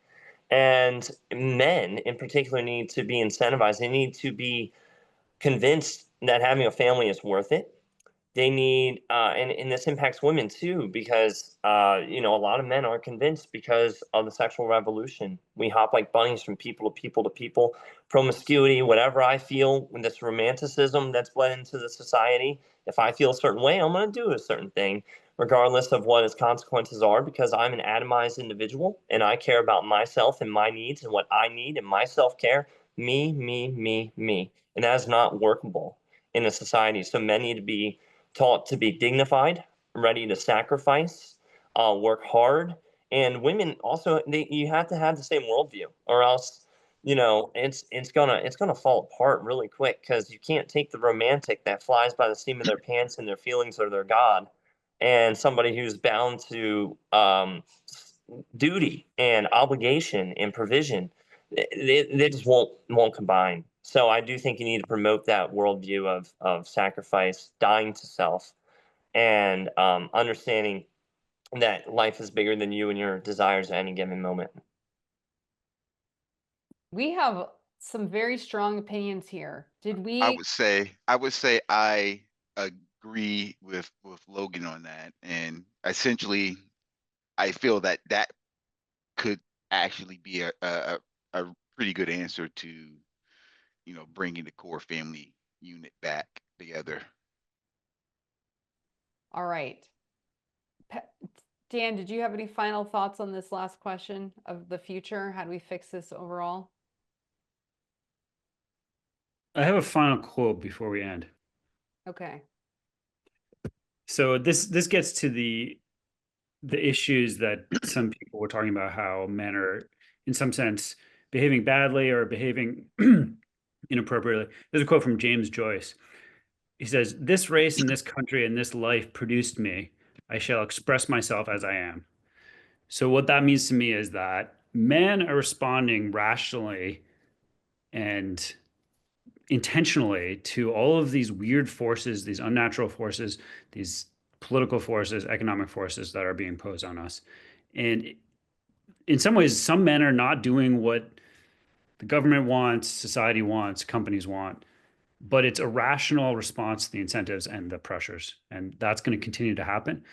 And men in particular need to be incentivized. They need to be convinced that having a family is worth it. They need, and this impacts women too, because, a lot of men aren't convinced because of the sexual revolution. We hop like bunnies from people to people to people, promiscuity, whatever I feel, when this romanticism that's bled into the society. If I feel a certain way, I'm going to do a certain thing, regardless of what its consequences are, because I'm an atomized individual and I care about myself and my needs and what I need and my self-care. Me, me, me, me. And that is not workable in a society. So men need to be taught to be dignified, ready to sacrifice, work hard, and women also. You have to have the same worldview, or else it's gonna fall apart really quick, because you can't take the romantic that flies by the seam of their pants and their feelings or their God, and somebody who's bound to duty and obligation and provision. They just won't combine. So I do think you need to promote that worldview of sacrifice, dying to self, and understanding that life is bigger than you and your desires at any given moment. We have some very strong opinions here. Did we? I would say I agree with Logan on that, and essentially, I feel that could actually be a pretty good answer to bringing the core family unit back together. All right. Dan, did you have any final thoughts on this last question of the future? How do we fix this overall? I have a final quote before we end. Okay. So this gets to the issues that some people were talking about, how men are, in some sense, behaving badly or behaving inappropriately. There's a quote from James Joyce. He says, "This race and this country and this life produced me. I shall express myself as I am." So what that means to me is that men are responding rationally and intentionally to all of these weird forces, these unnatural forces, these political forces, economic forces that are being imposed on us. And in some ways, some men are not doing what the government wants, society wants, companies want, but it's a rational response to the incentives and the pressures. And that's going to continue to happen.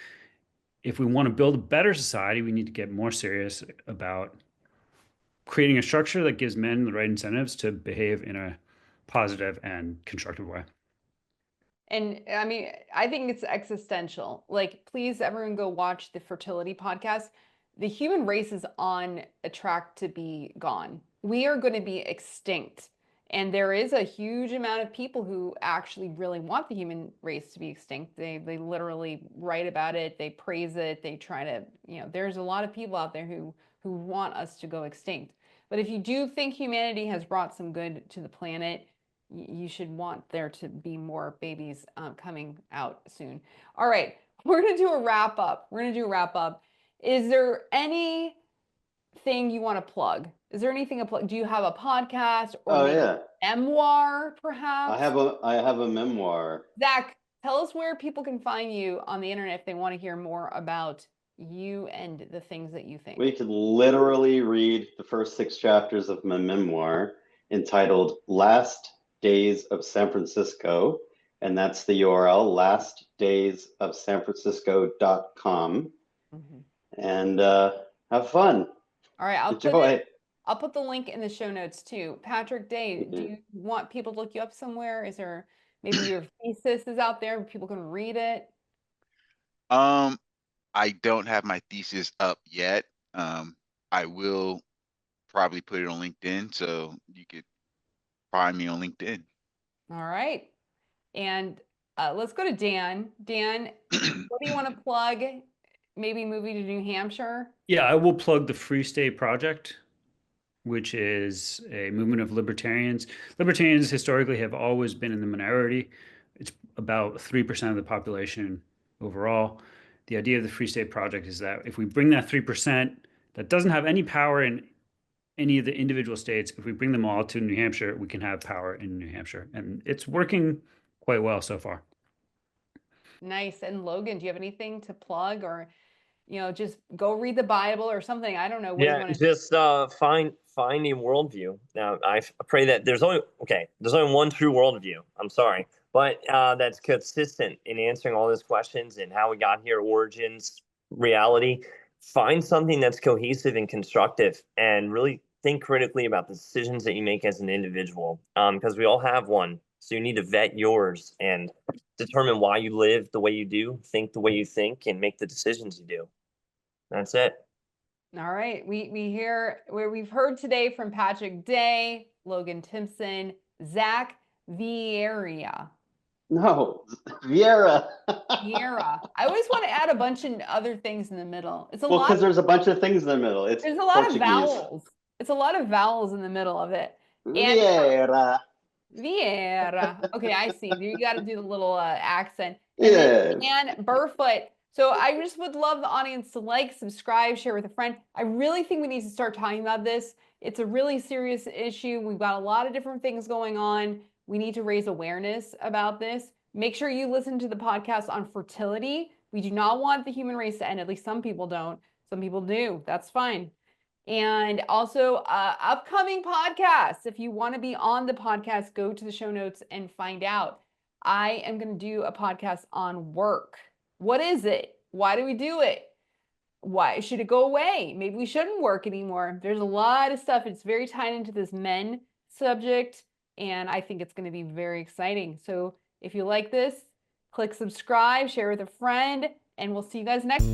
If we want to build a better society, we need to get more serious about creating a structure that gives men the right incentives to behave in a positive and constructive way. And I mean, I think it's existential. Like, please, everyone go watch the fertility podcast. The human race is on a track to be gone. We are going to be extinct. And there is a huge amount of people who actually really want the human race to be extinct. They literally write about it, they praise it, they try to, there's a lot of people out there who want us to go extinct. But if you do think humanity has brought some good to the planet, you should want there to be more babies coming out soon. All right, we're going to do a wrap up. Is there anything you want to plug? Is there anything do you have a podcast or maybe a memoir, perhaps? I have a memoir. Zack, tell us where people can find you on the internet if they want to hear more about you and the things that you think. We could literally read the first 6 chapters of my memoir entitled Last Days of San Francisco, and that's the URL, lastdaysofsanfrancisco.com. And have fun. All right, I'll put the link in the show notes too. Patrick Day, do you want people to look you up somewhere? Is there maybe your thesis is out there, people can read it? I don't have my thesis up yet. I will probably put it on LinkedIn, so you could find me on LinkedIn. All right. And let's go to Dan. Dan, what do you want to plug? Maybe moving to New Hampshire? Yeah, I will plug the Free State Project, which is a movement of libertarians. Libertarians historically have always been in the minority. It's about 3% of the population overall. The idea of the Free State Project is that if we bring that 3% that doesn't have any power in any of the individual states, if we bring them all to New Hampshire, we can have power in New Hampshire. And it's working quite well so far. Nice. And Logan, do you have anything to plug, or just go read the Bible or something? I don't know. Just find a worldview. Now, I pray that there's only one true worldview. I'm sorry, but that's consistent in answering all those questions and how we got here, origins, reality. Find something that's cohesive and constructive, and really think critically about the decisions that you make as an individual, because we all have one. So you need to vet yours and determine why you live the way you do, think the way you think, and make the decisions you do. That's it. All right. We've heard today from Patrick Day, Logan Timson, Zack Vieira. No, Vieira. Vieira. I always want to add a bunch of other things in the middle. It's a well, lot because there's a bunch of things in the middle. There's a lot of vowels. It's a lot of vowels in the middle of it. Vieira. Vieira. Okay, I see. You got to do the little accent. And Burfoot. So I just would love the audience to subscribe, share with a friend. I really think we need to start talking about this. It's a really serious issue. We've got a lot of different things going on. We need to raise awareness about this. Make sure you listen to the podcast on fertility. We do not want the human race to end. At least some people don't. Some people do. That's fine. And also upcoming podcasts. If you want to be on the podcast, go to the show notes and find out. I am going to do a podcast on work. What is it? Why do we do it? Why should it go away? Maybe we shouldn't work anymore. There's a lot of stuff. It's very tied into this men subject, and I think it's going to be very exciting. So if you like this, click subscribe, share with a friend, and we'll see you guys next.